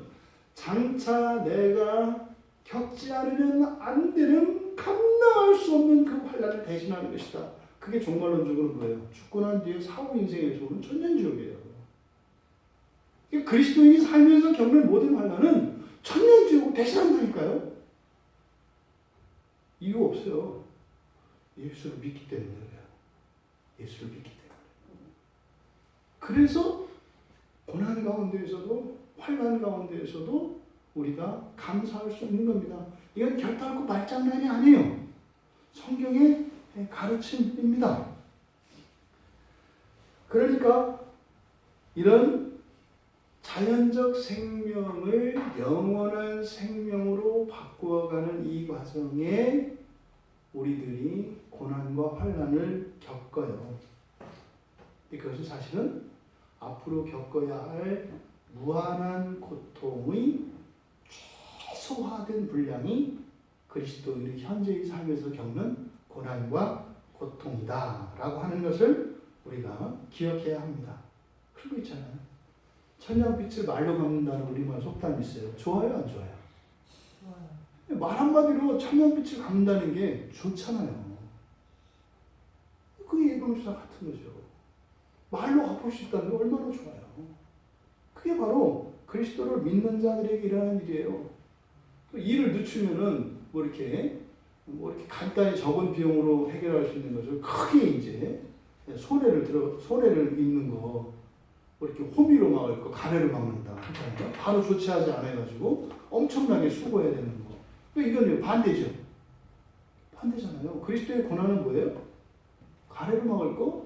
장차 내가 겪지 않으면 안 되는 감당할 수 없는 그 환난을 대신하는 것이다. 그게 종말론적으로 뭐예요? 죽고 난 뒤에 사후 인생에서 오는 천년지옥이에요. 그리스도인이 살면서 겪는 모든 환난은 천년지옥을 대신한다니까요. 이유 없어요. 예수를 믿기 때문에 그래요. 예수를 믿기 때문에. 그래서 고난 가운데에서도 환난 가운데에서도 우리가 감사할 수 있는 겁니다. 이건 결단코 말장난이 아니에요. 성경의 가르침입니다. 그러니까 이런 자연적 생명을 영원한 생명으로 바꾸어가는 이 과정에 우리들이 고난과 환난을 겪어요. 그것은 사실은 앞으로 겪어야 할 무한한 고통의 최소화된 분량이 그리스도인의 현재의 삶에서 겪는 고난과 고통이다라고 하는 것을 우리가 기억해야 합니다. 그러고 있잖아요. 천냥빛을 말로 갚는다는 우리말 속담이 있어요. 좋아요, 안 좋아요? 좋아요. 말 한마디로 천냥빛을 갚는다는 게 좋잖아요. 그게 예방주사 같은 거죠. 말로 갚을 수 있다는 게 얼마나 좋아요. 그게 바로 그리스도를 믿는 자들에게 일하는 일이에요. 일을 늦추면은 뭐 이렇게 간단히 적은 비용으로 해결할 수 있는 것을 크게 이제 손해를 입는 거, 뭐 이렇게 호미로 막을 거, 가래로 막는다. 그러니까 바로 조치하지 않아가지고 엄청나게 수고해야 되는 거. 이건 반대죠. 반대잖아요. 그리스도의 고난은 뭐예요? 가래로 막을 거,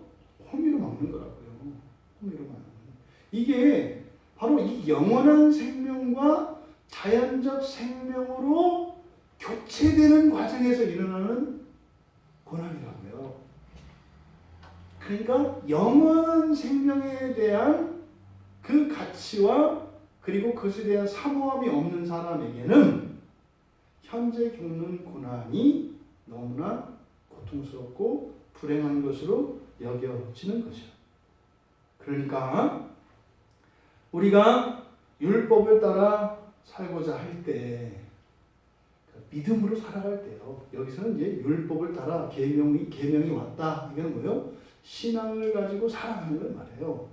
호미로 막는 거라고요. 호미로 막는 거. 이게 바로 이 영원한 생명과 자연적 생명으로 교체되는 과정에서 일어나는 고난이라고요. 그러니까 영원한 생명에 대한 그 가치와 그리고 그것에 대한 사모함이 없는 사람에게는 현재 겪는 고난이 너무나 고통스럽고 불행한 것으로 여겨지는 거죠. 그러니까 우리가 율법을 따라 살고자 할 때 믿음으로 살아갈 때요. 여기서는 이제 율법을 따라 계명이 왔다. 이건 뭐예요? 신앙을 가지고 살아가는 걸 말해요.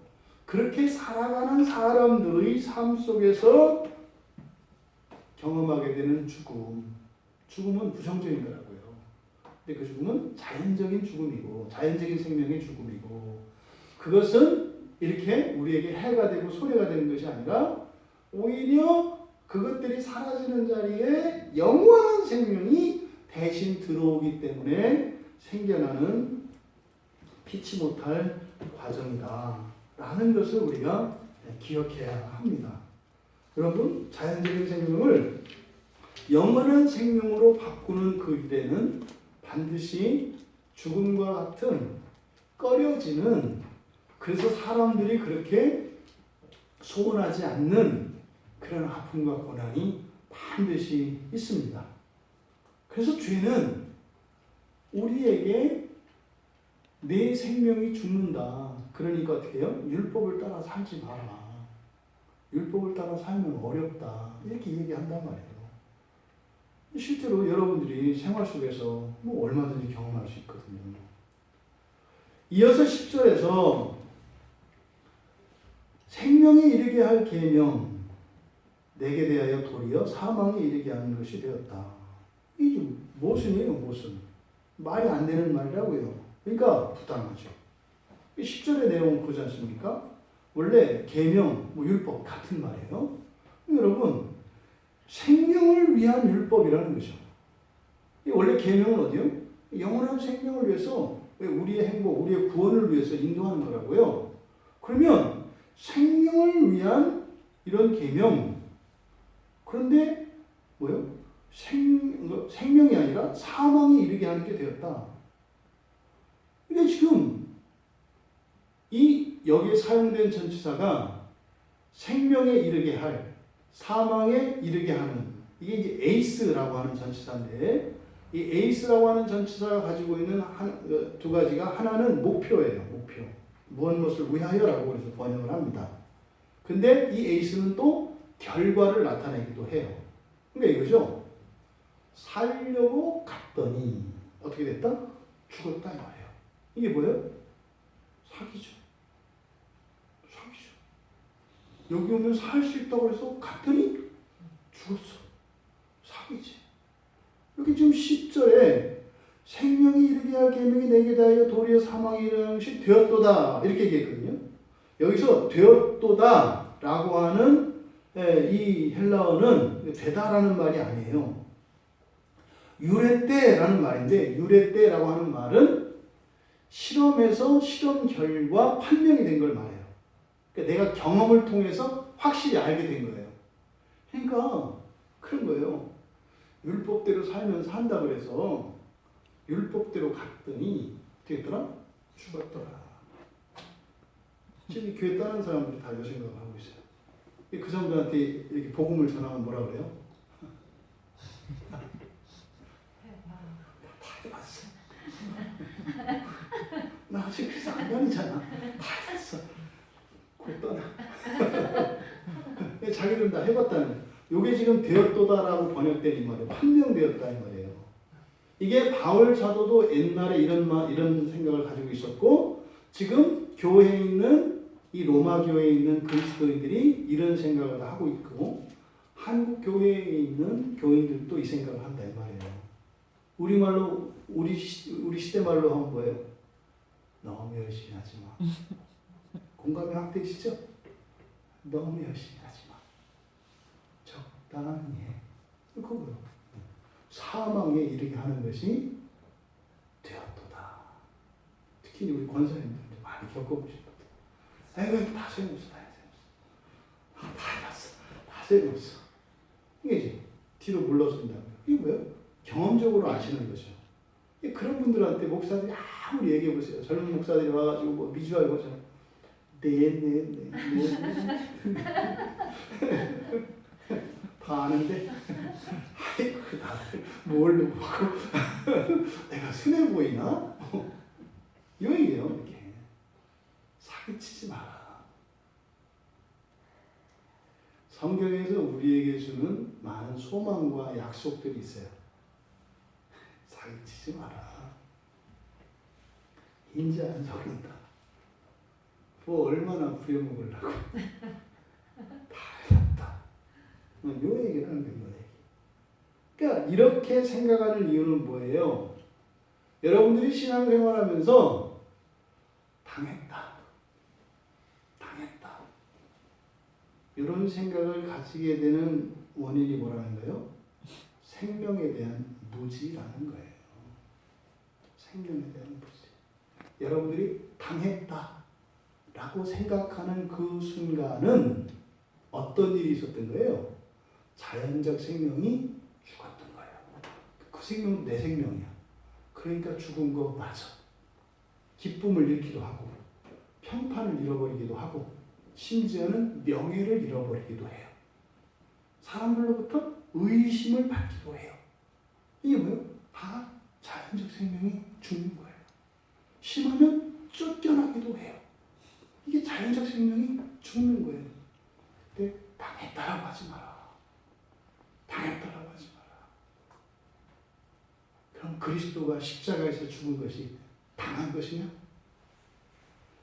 그렇게 살아가는 사람들의 삶 속에서 경험하게 되는 죽음은 부정적인 거라고요. 근데 그 죽음은 자연적인 죽음이고 자연적인 생명의 죽음이고 그것은 이렇게 우리에게 해가 되고 손해가 되는 것이 아니라 오히려 그것들이 사라지는 자리에 영원한 생명이 대신 들어오기 때문에 생겨나는 피치 못할 과정이다 라는 것을 우리가 기억해야 합니다. 여러분, 자연적인 생명을 영원한 생명으로 바꾸는 그 일에는 반드시 죽음과 같은 꺼려지는, 그래서 사람들이 그렇게 소원하지 않는 그런 아픔과 고난이 반드시 있습니다. 그래서 죄는 우리에게 내 생명이 죽는다. 그러니까 어떻게 해요? 율법을 따라 살지 마라. 율법을 따라 살면 어렵다. 이렇게 얘기한단 말이에요. 실제로 여러분들이 생활 속에서 뭐 얼마든지 경험할 수 있거든요. 이어서 10절에서 생명에 이르게 할 계명 내게 대하여 도리어 사망에 이르게 하는 것이 되었다. 이게 무엇이에요? 무슨 말이 안 되는 말이라고요. 그러니까 부당하죠. 10절의 내용을 보지 않습니까? 원래 계명, 율법 같은 말이에요. 여러분, 생명을 위한 율법이라는 거죠. 원래 계명은 어디요? 영원한 생명을 위해서, 우리의 행복, 우리의 구원을 위해서 인도하는 거라고요. 그러면 생명을 위한 이런 계명, 그런데 뭐요? 생명이 아니라 사망에 이르게 하는 게 되었다. 이게 지금 여기에 사용된 전치사가 생명에 이르게 할, 사망에 이르게 하는, 이게 이제 에이스라고 하는 전치사인데, 이 에이스라고 하는 전치사가 가지고 있는 두 가지가 하나는 목표예요. 목표. 무엇을 위하여라고 그래서 번역을 합니다. 근데 이 에이스는 또 결과를 나타내기도 해요. 그러니까 이거죠. 살려고 갔더니 어떻게 됐다? 죽었다 이 말이에요. 이게 뭐예요? 사기죠. 사기죠. 여기 오면 살 수 있다고 해서 갔더니 죽었어. 사기지. 여기 지금 10절에 생명이 이르게 할 계명이 내게 대하여 도리어 사망이 일어나는 것이 되었도다 이렇게 얘기했거든요. 여기서 되었도다 라고 하는 이 헬라어는 되다라는 말이 아니에요. 유레떼라는 말인데, 유레떼라고 하는 말은 실험에서 실험 결과 판명이 된 걸 말해요. 그러니까 내가 경험을 통해서 확실히 알게 된 거예요. 그러니까 그런 거예요. 율법대로 살면서 한다 그래서 율법대로 갔더니 어떻게 했더라? 죽었더라. 지금 교회 다른 사람들이 다 이 생각을 하고 있어요. 그 사람들한테 이렇게 복음을 전하면 뭐라 그래요? 다 해봤어. 나 아직 그래서 안 다니잖아. 다 했어. 곧 떠나. 자기들은 다 해봤다는. 요게 지금 되었도다라고 번역된 이 말이에요. 판명되었다 이 말이에요. 이게 바울 사도도 옛날에 이런 생각을 가지고 있었고, 지금 교회에 있는 이 로마 교회에 있는 그리스도인들이 이런 생각을 하고 있고, 한국 교회에 있는 교인들도 이 생각을 한다 이 말이에요. 우리말로 우리 시대 말로 하면 뭐예요? 너무 열심히 하지 마. 공감이 확 되시죠? 너무 열심히 하지 마. 적당히 해. 그거요. 사망에 이르게 하는 것이 되었도다. 특히 우리 권사님들 많이 겪어보실 거예요. 아이고 다 소용없어. 다 해봤어. 다 소용없어. 이게 이제 뒤로 물러선다고요. 이게 뭐예요? 경험적으로 아시는 거죠. 그런 분들한테 목사들이 아무리 얘기해보세요. 젊은 목사들이 와가지고 뭐 미주알 보잖아요. 네. 다 아는데, 아이고, 나를 뭘로 보고, 내가 순해 보이나? 이 얘기예요, 이렇게. 사기치지 마라. 성경에서 우리에게 주는 많은 소망과 약속들이 있어요. 사기치지 마라. 인자 안 적는다. 뭐 얼마나 부려먹으려고. 다 해봤다. 요 얘기를 하는 거예요. 그러니까 이렇게 생각하는 이유는 뭐예요? 여러분들이 신앙생활하면서 당했다. 이런 생각을 가지게 되는 원인이 뭐라는 거예요? 생명에 대한 무지라는 거예요. 생명에 대한 무지. 여러분들이 당했다라고 생각하는 그 순간은 어떤 일이 있었던 거예요? 자연적 생명이 죽었던 거예요. 그 생명은 내 생명이야. 그러니까 죽은 거 맞아. 기쁨을 잃기도 하고, 평판을 잃어버리기도 하고, 심지어는 명예를 잃어버리기도 해요. 사람들로부터 의심을 받기도 해요. 이게 뭐예요? 다 자연적 생명이 죽는 거예요. 심하면 쫓겨나기도 해요. 이게 자연적 생명이 죽는 거예요. 근데 당했다라고 하지 마라. 당했다라고 하지 마라. 그럼 그리스도가 십자가에서 죽은 것이 당한 것이냐?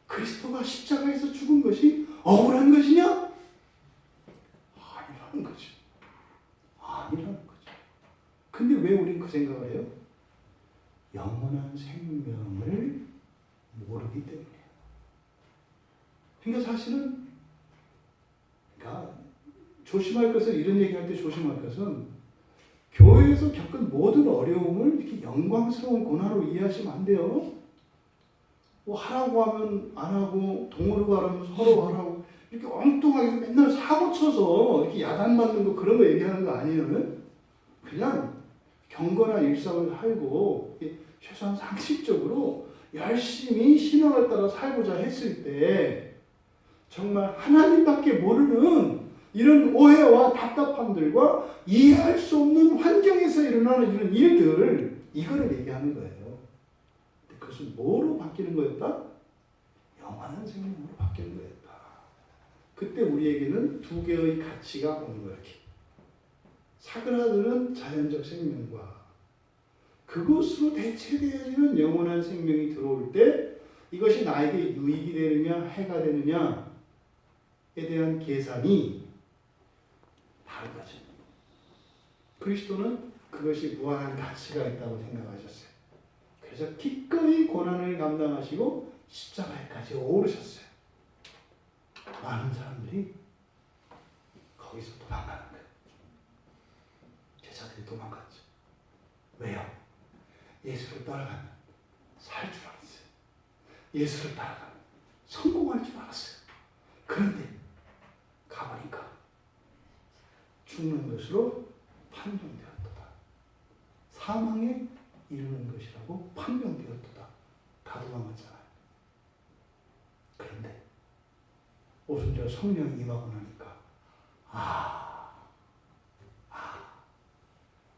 그리스도가 십자가에서 죽은 것이 억울한 것이냐? 아니라는 거죠. 아니라는 거죠. 근데 왜 우린 그 생각을 해요? 영원한 생명을 모르기 때문이에요. 그러니까 사실은, 그러니까 조심할 것은, 이런 얘기할 때 조심할 것은, 교회에서 겪은 모든 어려움을 이렇게 영광스러운 고난으로 이해하시면 안 돼요. 뭐 하라고 하면 안 하고, 동으로 가라면 서로 하라고, 이렇게 엉뚱하게 맨날 사고 쳐서 이렇게 야단맞는 거, 그런 거 얘기하는 거 아니에요. 그냥 경건한 일상을 살고, 최소한 상식적으로 열심히 신앙을 따라 살고자 했을 때, 정말 하나님밖에 모르는 이런 오해와 답답함들과 이해할 수 없는 환경에서 일어나는 이런 일들, 이거를 얘기하는 거예요. 근데 그것은 뭐로 바뀌는 거였다? 영원한 생명으로 바뀌는 거였다. 그때 우리에게는 두 개의 가치가 오는 거예요. 사그라드는 자연적 생명과 그것으로 대체되어지는 영원한 생명이 들어올 때 이것이 나에게 유익이 되느냐 해가 되느냐에 대한 계산이 다른 거죠. 그리스도는 그것이 무한한 가치가 있다고 생각하셨어요. 그래서 기꺼이 고난을 감당하시고 십자가에까지 오르셨어요. 많은 사람들이 거기서 도망가는 거예요. 제자들이 도망갔죠. 왜요? 예수를 따라가면 살 줄 알았어요. 예수를 따라가면 성공할 줄 알았어요. 그런데 가보니까 죽는 것으로 판정되었도다. 사망에 이르는 것이라고 판명되었도다. 다 도망갔잖아요. 그런데 오순절 성령이 임하고 나니까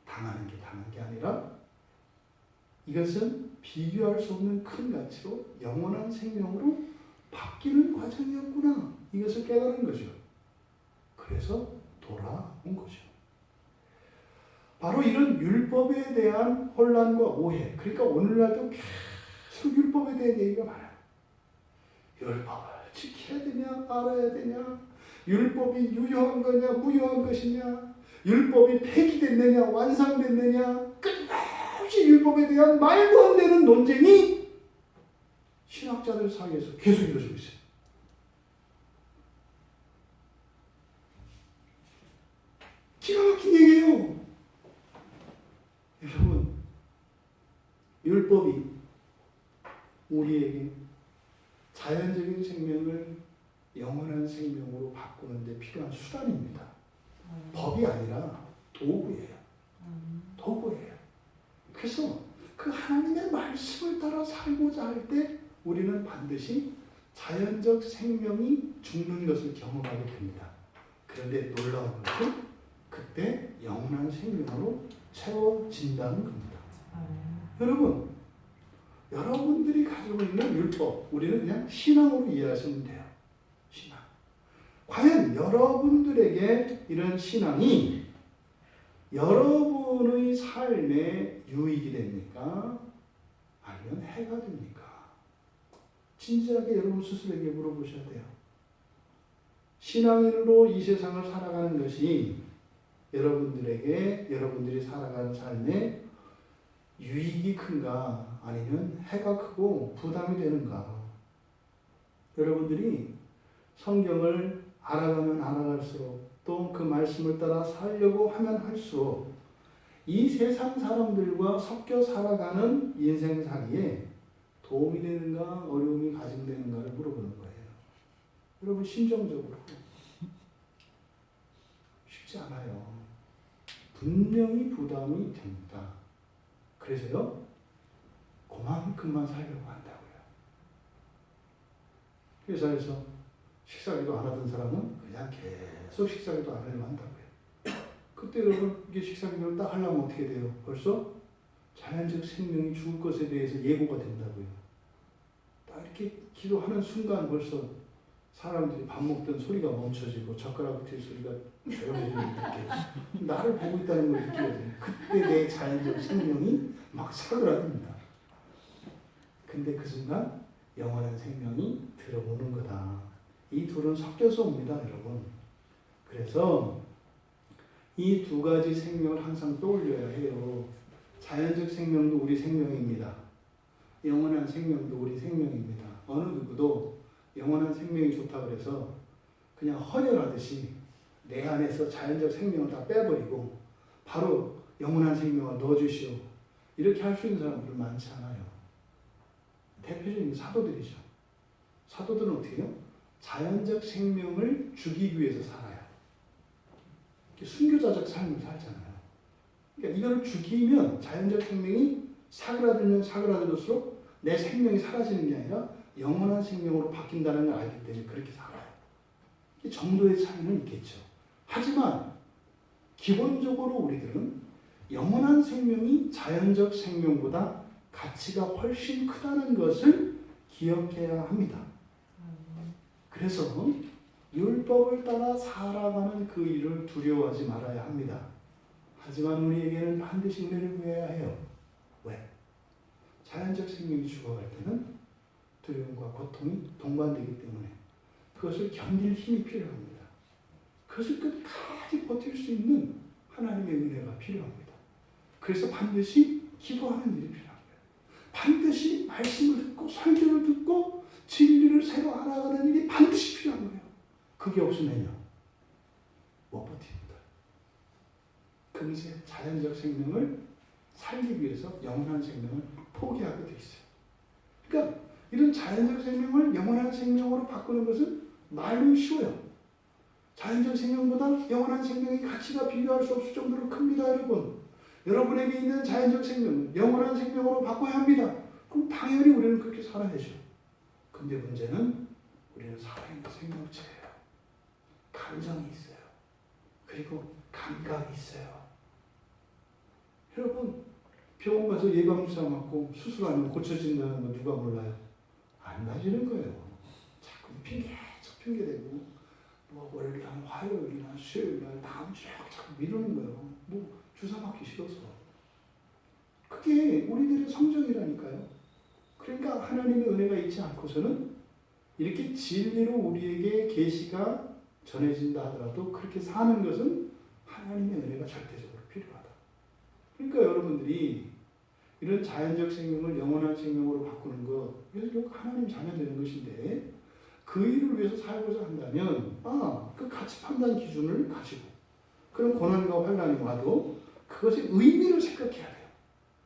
당하는 게 당한 게 아니라 이것은 비교할 수 없는 큰 가치로 영원한 생명으로 바뀌는 과정이었구나. 이것을 깨달은 거죠. 그래서 돌아온 거죠. 바로 이런 율법에 대한 혼란과 오해. 그러니까 오늘날도 계속 율법에 대한 얘기가 많아요. 율법을 지켜야 되냐, 알아야 되냐, 율법이 유효한 거냐, 무효한 것이냐, 율법이 폐기됐느냐, 완성됐느냐, 끝없이 율법에 대한 말도 안 되는 논쟁이 신학자들 사이에서 계속 이루어지고 있어요. 기가 막힌 얘기예요. 여러분, 율법이 우리에게 자연적인 생명을 영원한 생명으로 바꾸는 데 필요한 수단입니다. 법이 아니라 도구예요. 도구예요. 그래서 그 하나님의 말씀을 따라 살고자 할 때 우리는 반드시 자연적 생명이 죽는 것을 경험하게 됩니다. 그런데 놀라운 것은 그때 영원한 생명으로 채워진다는 겁니다. 여러분, 여러분들이 가지고 있는 율법, 우리는 그냥 신앙으로 이해하시면 돼요. 신앙. 과연 여러분들에게 이런 신앙이 여러분의 삶에 유익이 됩니까? 아니면 해가 됩니까? 진지하게 여러분 스스로에게 물어보셔야 돼요. 신앙인으로 이 세상을 살아가는 것이 여러분들이 살아가는 삶에 유익이 큰가 아니면 해가 크고 부담이 되는가? 여러분들이 성경을 알아가면 알아갈수록 또 그 말씀을 따라 살려고 하면 할수록 이 세상 사람들과 섞여 살아가는 인생살이에 도움이 되는가 어려움이 가중되는가를 물어보는 거예요. 여러분 심정적으로 쉽지 않아요. 분명히 부담이 됩니다. 그래서요, 그만큼만 살려고 한다고요. 회사에서 식사기도 안 하던 사람은 그냥 계속 식사기도 안 하려고 한다고요. 그때 여러분, 이게 식사기도를 딱 하려면 어떻게 돼요? 벌써 자연적 생명이 죽을 것에 대해서 예고가 된다고요. 딱 이렇게 기도하는 순간 벌써 사람들이 밥 먹던 소리가 멈춰지고 젓가락 붙일 소리가 조용해지는 느낌. 나를 보고 있다는 걸 느끼게 돼요. 그때 내 자연적 생명이 막 사그라듭니다. 근데 그 순간 영원한 생명이 들어오는 거다. 이 둘은 섞여서 옵니다, 여러분. 그래서 이 두 가지 생명을 항상 떠올려야 해요. 자연적 생명도 우리 생명입니다. 영원한 생명도 우리 생명입니다. 어느 누구도 영원한 생명이 좋다고 해서 그냥 헌혈하듯이 내 안에서 자연적 생명을 다 빼버리고 바로 영원한 생명을 넣어주시오. 이렇게 할 수 있는 사람들은 많지 않아요. 대표적인 사도들이죠. 사도들은 어떻게 해요? 자연적 생명을 주기 위해서 살아요. 순교자적 삶을 살잖아요. 그러니까 이거를 죽이면 자연적 생명이 사그라들면 사그라들수록 내 생명이 사라지는 게 아니라 영원한 생명으로 바뀐다는 걸 알기 때문에 그렇게 살아요. 정도의 차이는 있겠죠. 하지만 기본적으로 우리들은 영원한 생명이 자연적 생명보다 가치가 훨씬 크다는 것을 기억해야 합니다. 그래서 율법을 따라 살아가는 그 일을 두려워하지 말아야 합니다. 하지만 우리에게는 반드시 은혜를 구해야 해요. 왜? 자연적 생명이 죽어갈 때는 두려움과 고통이 동반되기 때문에 그것을 견딜 힘이 필요합니다. 그것을 끝까지 버틸 수 있는 하나님의 은혜가 필요합니다. 그래서 반드시 기도하는 일이 필요합니다. 반드시 말씀을 듣고 설교를 듣고 진리를 새로 알아가는 일이 반드시 필요한 거예요. 그게 없으면요, 못 버팁니다. 금세 자연적 생명을 살기 위해서 영원한 생명을 포기하게 돼 있어요. 그러니까 이런 자연적 생명을 영원한 생명으로 바꾸는 것은 말로 쉬워요. 자연적 생명보다 영원한 생명의 가치가 비교할 수 없을 정도로 큽니다, 여러분. 여러분에게 있는 자연적 생명, 영원한 생명으로 바꿔야 합니다. 그럼 당연히 우리는 그렇게 살아야죠. 근데 문제는 우리는 살아있는 생명체예요. 감정이 있어요. 그리고 감각이 있어요. 여러분, 병원 가서 예방주사 맞고 수술하면 고쳐진다는 거 누가 몰라요? 안 가지는 거예요. 자꾸 핑계대고 뭐 월요일이나 화요일이나 수요일날 다음 주에 자꾸 미루는 거예요. 뭐 주사 맞기 싫어서. 그게 우리들의 성정이라니까요. 그러니까 하나님의 은혜가 있지 않고서는 이렇게 진리로 우리에게 계시가 전해진다 하더라도 그렇게 사는 것은 하나님의 은혜가 절대적으로 필요하다. 그러니까 여러분들이 이런 자연적 생명을 영원한 생명으로 바꾸는 것, 이것은 결국 하나님 자녀 되는 것인데 그 일을 위해서 살고자 한다면 그 가치 판단 기준을 가지고 그런 고난과 환난이 와도 그것의 의미를 생각해야 돼요.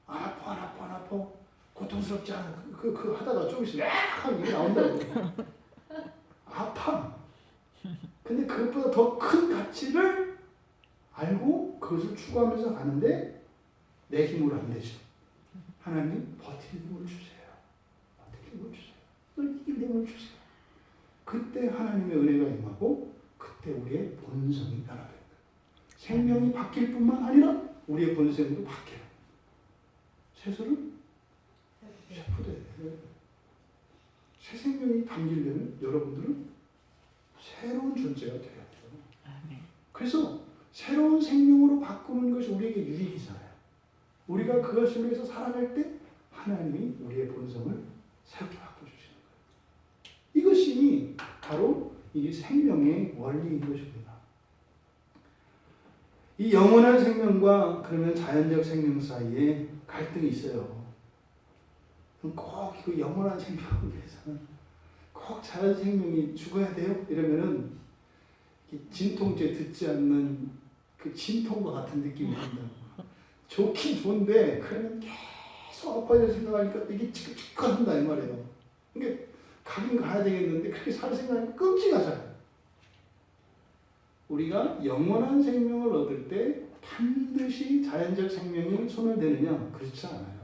안 아파 고통스럽지 않아. 그 하다가 좀 있으면 하고 이게 나온다고. 아파. 근데 그것보다 더 큰 가치를 알고 그것을 추구하면서 가는데 내 힘으로 안 되죠. 하나님 버티는 힘을 주세요. 버티는 힘을 주세요. 이길 힘을 주세요. 그때 하나님의 은혜가 임하고 그때 우리의 본성이 변화됩니다. 생명이 바뀔 뿐만 아니라 우리의 본성도 바뀌어요. 세술은 셰프대. 새 생명이 담기려면 여러분들은 새로운 존재가 되어야 돼요. 그래서 새로운 생명으로 바꾸는 것이 우리에게 유익이잖아요. 우리가 그것을 위해서 살아갈 때 하나님이 우리의 본성을 새롭게 바꿔주시는 거예요. 이것이 바로 이 생명의 원리인 것입니다. 이 영원한 생명과 그러면 자연적 생명 사이에 갈등이 있어요. 꼭 그 영원한 생명을 위해서는 꼭 자연 생명이 죽어야 돼요? 이러면은 진통제 듣지 않는 그 진통과 같은 느낌이 든다고. 좋긴 좋은데 그러면 계속 아파야 생각하니까 이게 찌긋찌긋한다 이 말이에요. 그러니까 가긴 가야 되겠는데 그렇게 살 생각하니까 끔찍하잖아요. 우리가 영원한 생명을 얻을 때 반드시 자연적 생명이 손을 대느냐? 그렇지 않아요.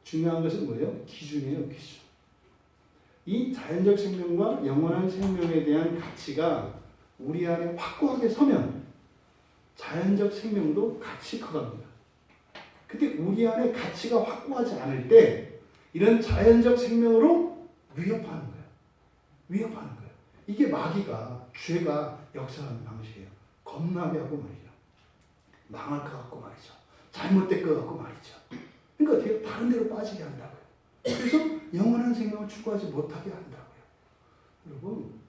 중요한 것은 뭐예요? 기준이에요, 기준. 이 자연적 생명과 영원한 생명에 대한 가치가 우리 안에 확고하게 서면 자연적 생명도 같이 커갑니다. 근데 우리 안에 가치가 확고하지 않을 때 이런 자연적 생명으로 위협하는 거예요. 위협하는 거예요. 이게 마귀가, 죄가 역사하는 방식이에요. 겁나게 하고 말이죠. 망할 것 같고 말이죠. 잘못될 것 같고 말이죠. 그러니까 되게 다른 데로 빠지게 한다고요. 그래서 영원한 생명을 추구하지 못하게 한다고요. 여러분,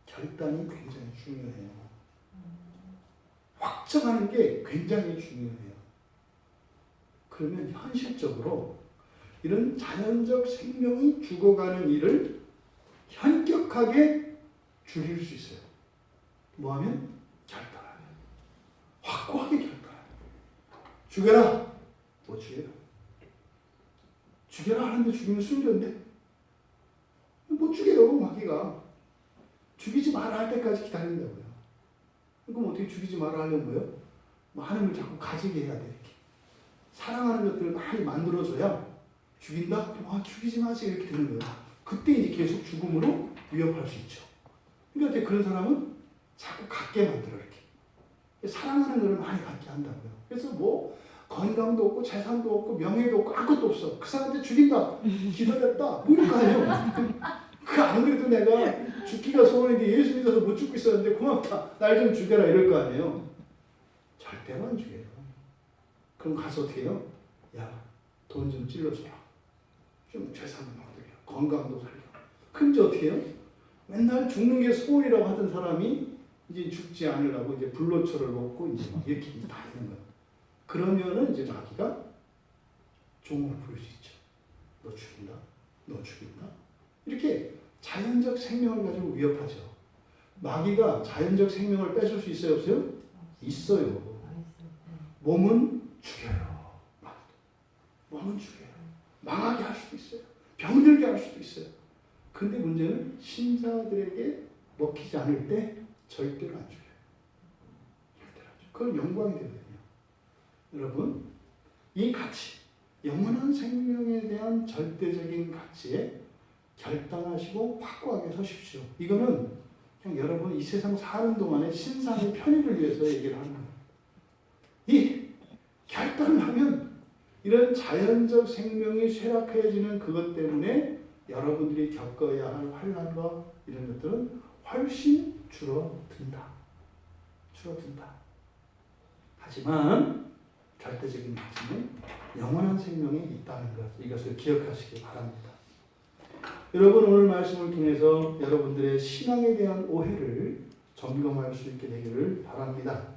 결단이 굉장히 중요해요. 확정하는 게 굉장히 중요해요. 그러면 현실적으로 이런 자연적 생명이 죽어가는 일을 현격하게 줄일 수 있어요. 뭐하면? 결단하면. 확고하게 결단하면. 죽여라! 못 죽여요. 죽여라 하는데 죽이면 순교인데? 못 죽여요, 마귀가. 죽이지 마라 할 때까지 기다린다고요. 그럼 어떻게 죽이지 마라 하려면 뭐예요? 하나님을 자꾸 가지게 해야 돼, 이렇게. 사랑하는 것들을 많이 만들어줘야 죽인다? 죽이지 마세요, 이렇게 되는 거예요. 그때 이제 계속 죽음으로 위협할 수 있죠. 그러니까 그런 사람은 자꾸 갖게 만들어, 이렇게. 사랑하는 것을 많이 갖게 한다고요. 그래서 뭐 건강도 없고 재산도 없고 명예도 없고 아무것도 없어. 그 사람한테 죽인다, 기다렸다, 뭐 이럴 거 아니에요. 그 안 그래도 내가 죽기가 소원인데 예수 믿어서 못 죽고 있었는데 고맙다, 날 좀 죽여라 이럴 거 아니에요. 절대로 안 죽여요. 그럼 가서 어떻게 해요? 야, 돈 좀 찔러줘라. 좀 재산도 얻으려. 건강도 살려. 그럼 이제 어떻게 해요? 맨날 죽는 게 소원이라고 하던 사람이 이제 죽지 않으려고 이제 불로초를 먹고 이제 막 이렇게 다니는 거예요. 그러면은 이제 마귀가 종으로 부를 수 있죠. 너 죽인다. 너 죽인다. 이렇게 자연적 생명을 가지고 위협하죠. 마귀가 자연적 생명을 뺏을 수 있어요, 없어요? 있어요. 몸은 죽여요. 몸은 죽여요. 망하게 할 수도 있어요. 병들게 할 수도 있어요. 근데 문제는 신자들에게 먹히지 않을 때 절대로 안 죽여요. 절대로 안 죽여요. 그건 영광이 되거든요. 여러분, 이 가치, 영원한 생명에 대한 절대적인 가치에 결단하시고 확고하게 서십시오. 이거는 그냥 여러분 이 세상 사는 동안에 신상의 편의를 위해서 얘기를 하는 거예요. 이 결단을 하면 이런 자연적 생명이 쇠락해지는 그것 때문에 여러분들이 겪어야 할 환난과 이런 것들은 훨씬 줄어든다. 하지만 절대적인 가치는 영원한 생명이 있다는 것, 이것을 기억하시기 바랍니다. 여러분, 오늘 말씀을 통해서 여러분들의 신앙에 대한 오해를 점검할 수 있게 되기를 바랍니다.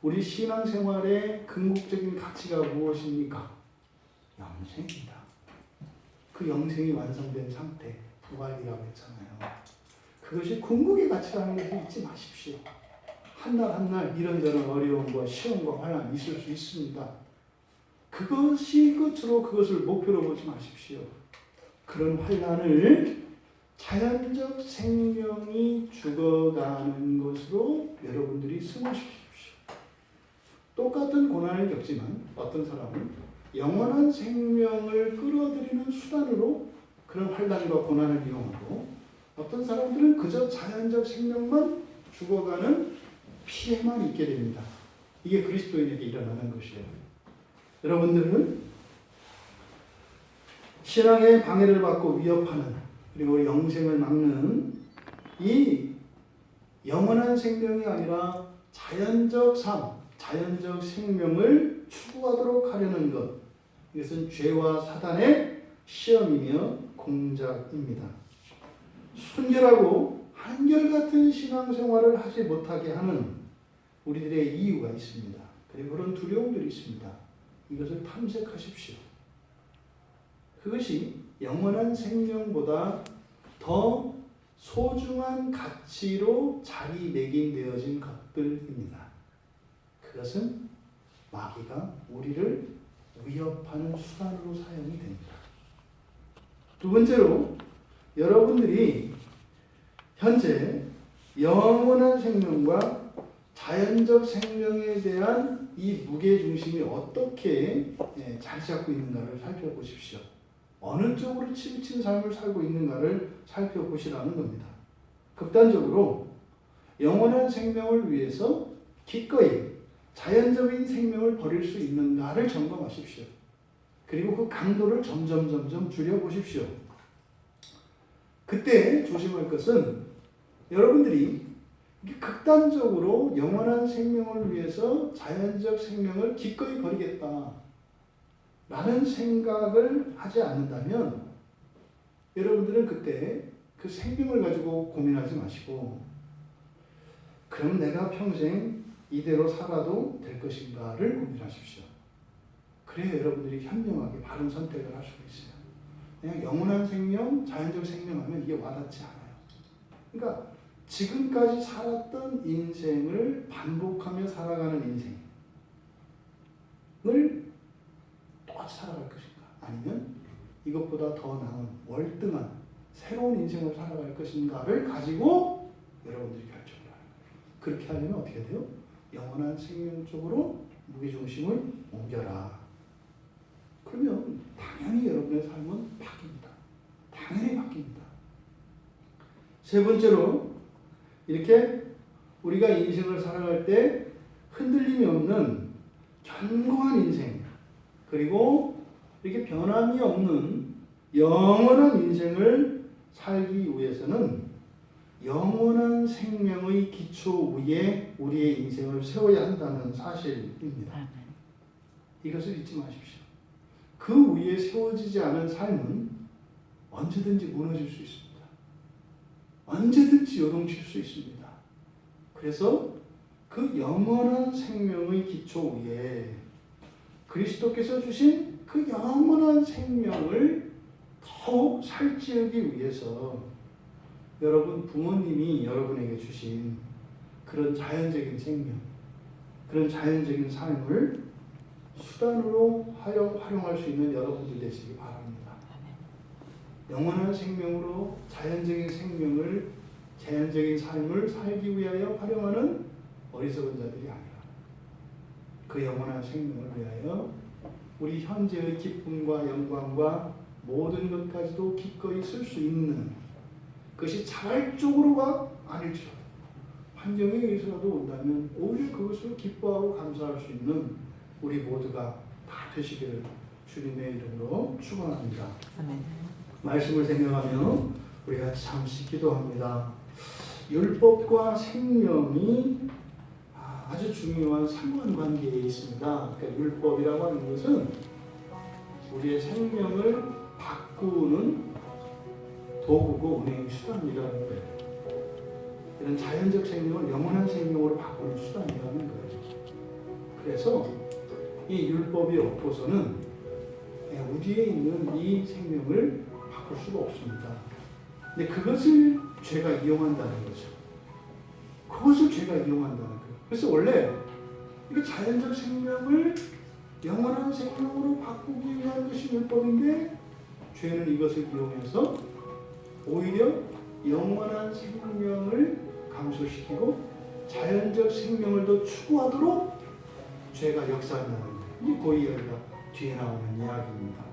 우리 신앙생활의 궁극적인 가치가 무엇입니까? 영생입니다. 그 영생이 완성된 상태, 부활이라고 했잖아요. 그것이 궁극의 가치라는 것을 잊지 마십시오. 한날 한날 이런저런 어려움과 시험과 환난이 있을 수 있습니다. 그것이 끝으로 그것을 목표로 보지 마십시오. 그런 환난을 자연적 생명이 죽어가는 것으로 여러분들이 승화시키십시오. 똑같은 고난을 겪지만 어떤 사람은 영원한 생명을 끌어들이는 수단으로 그런 환난과 고난을 이용하고, 어떤 사람들은 그저 자연적 생명만 죽어가는 피해만 있게 됩니다. 이게 그리스도인에게 일어나는 것이에요. 여러분들은 신앙의 방해를 받고 위협하는, 그리고 영생을 막는 이 영원한 생명이 아니라 자연적 삶, 자연적 생명을 추구하도록 하려는 것, 이것은 죄와 사단의 시험이며 공작입니다. 순결하고 한결같은 신앙생활을 하지 못하게 하는 우리들의 이유가 있습니다. 그리고 그런 두려움들이 있습니다. 이것을 탐색하십시오. 그것이 영원한 생명보다 더 소중한 가치로 자리매김되어진 것들입니다. 그것은 마귀가 우리를 위협하는 수단으로 사용이 됩니다. 두 번째로, 여러분들이 현재 영원한 생명과 자연적 생명에 대한 이 무게중심이 어떻게 자리 잡고 있는가를 살펴보십시오. 어느 쪽으로 치우친 삶을 살고 있는가를 살펴보시라는 겁니다. 극단적으로 영원한 생명을 위해서 기꺼이 자연적인 생명을 버릴 수 있는가를 점검하십시오. 그리고 그 강도를 점점 줄여보십시오. 그때 조심할 것은, 여러분들이 극단적으로 영원한 생명을 위해서 자연적 생명을 기꺼이 버리겠다 라는 생각을 하지 않는다면, 여러분들은 그때 그 생명을 가지고 고민하지 마시고, 그럼 내가 평생 이대로 살아도 될 것인가를 고민하십시오. 그래야 여러분들이 현명하게 바른 선택을 할 수가 있어요. 그냥 영원한 생명, 자연적 생명하면 이게 와닿지 않아요. 그러니까 지금까지 살았던 인생을 반복하며 살아가는 인생을 똑같이 살아갈 것인가, 아니면 이것보다 더 나은 월등한 새로운 인생을 살아갈 것인가를 가지고 여러분들이 결정을 하는 거예요. 그렇게 하려면 어떻게 돼요? 영원한 생명 쪽으로 무게중심을 옮겨라. 그러면 당연히 여러분의 삶은 바뀝니다. 당연히 바뀝니다. 세 번째로, 이렇게 우리가 인생을 살아갈 때 흔들림이 없는 견고한 인생, 그리고 이렇게 변함이 없는 영원한 인생을 살기 위해서는 영원한 생명의 기초 위에 우리의 인생을 세워야 한다는 사실입니다. 이것을 잊지 마십시오. 그 위에 세워지지 않은 삶은 언제든지 무너질 수 있습니다. 언제든지 요동칠 수 있습니다. 그래서 그 영원한 생명의 기초 위에 그리스도께서 주신 그 영원한 생명을 더욱 살찌우기 위해서 여러분 부모님이 여러분에게 주신 그런 자연적인 생명, 그런 자연적인 삶을 수단으로 활용할 수 있는 여러분들 되시기 바랍니다. 영원한 생명으로 자연적인 생명을, 자연적인 삶을 살기 위하여 활용하는 어리석은 자들이 아니라 그 영원한 생명을 위하여 우리 현재의 기쁨과 영광과 모든 것까지도 기꺼이 쓸 수 있는, 그것이 자발적으로가 아닐지라도 환경에 의해서라도 온다면 오히려 그것을 기뻐하고 감사할 수 있는 우리 모두가 다 되시기를 주님의 이름으로 축원합니다. 아멘. 말씀을 생각하며 우리가 잠시 기도합니다. 율법과 생명이 아주 중요한 상관관계에 있습니다. 그러니까 율법이라고 하는 것은 우리의 생명을 바꾸는 도구고 운행의 수단이라는 거예요. 이런 자연적 생명을 영원한 생명으로 바꾸는 수단이라는 거예요. 그래서 이 율법이 없고서는 우리에 있는 이 생명을 바꿀 수가 없습니다. 근데 그것을 죄가 이용한다는 거죠. 그것을 죄가 이용한다는 거예요. 그래서 원래 이게 자연적 생명을 영원한 생명으로 바꾸기 위한 것이 율법인데 죄는 이것을 이용해서 오히려 영원한 생명을 감소시키고 자연적 생명을 더 추구하도록 죄가 역사한다는 거예요. 이게 고의 여기가 뒤에 나오는 이야기입니다.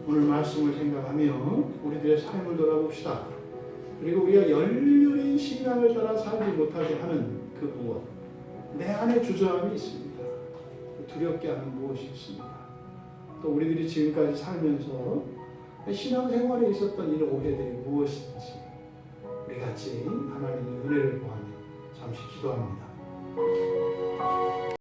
오늘 말씀을 생각하며 우리들의 삶을 돌아봅시다. 그리고 우리가 열렬히 신앙을 따라 살지 못하게 하는 그 무엇, 내 안에 주저함이 있습니다. 두렵게 하는 무엇이 있습니다. 또 우리들이 지금까지 살면서 신앙생활에 있었던 이런 오해들이 무엇인지 우리 같이 하나님의 은혜를 구하며 잠시 기도합니다.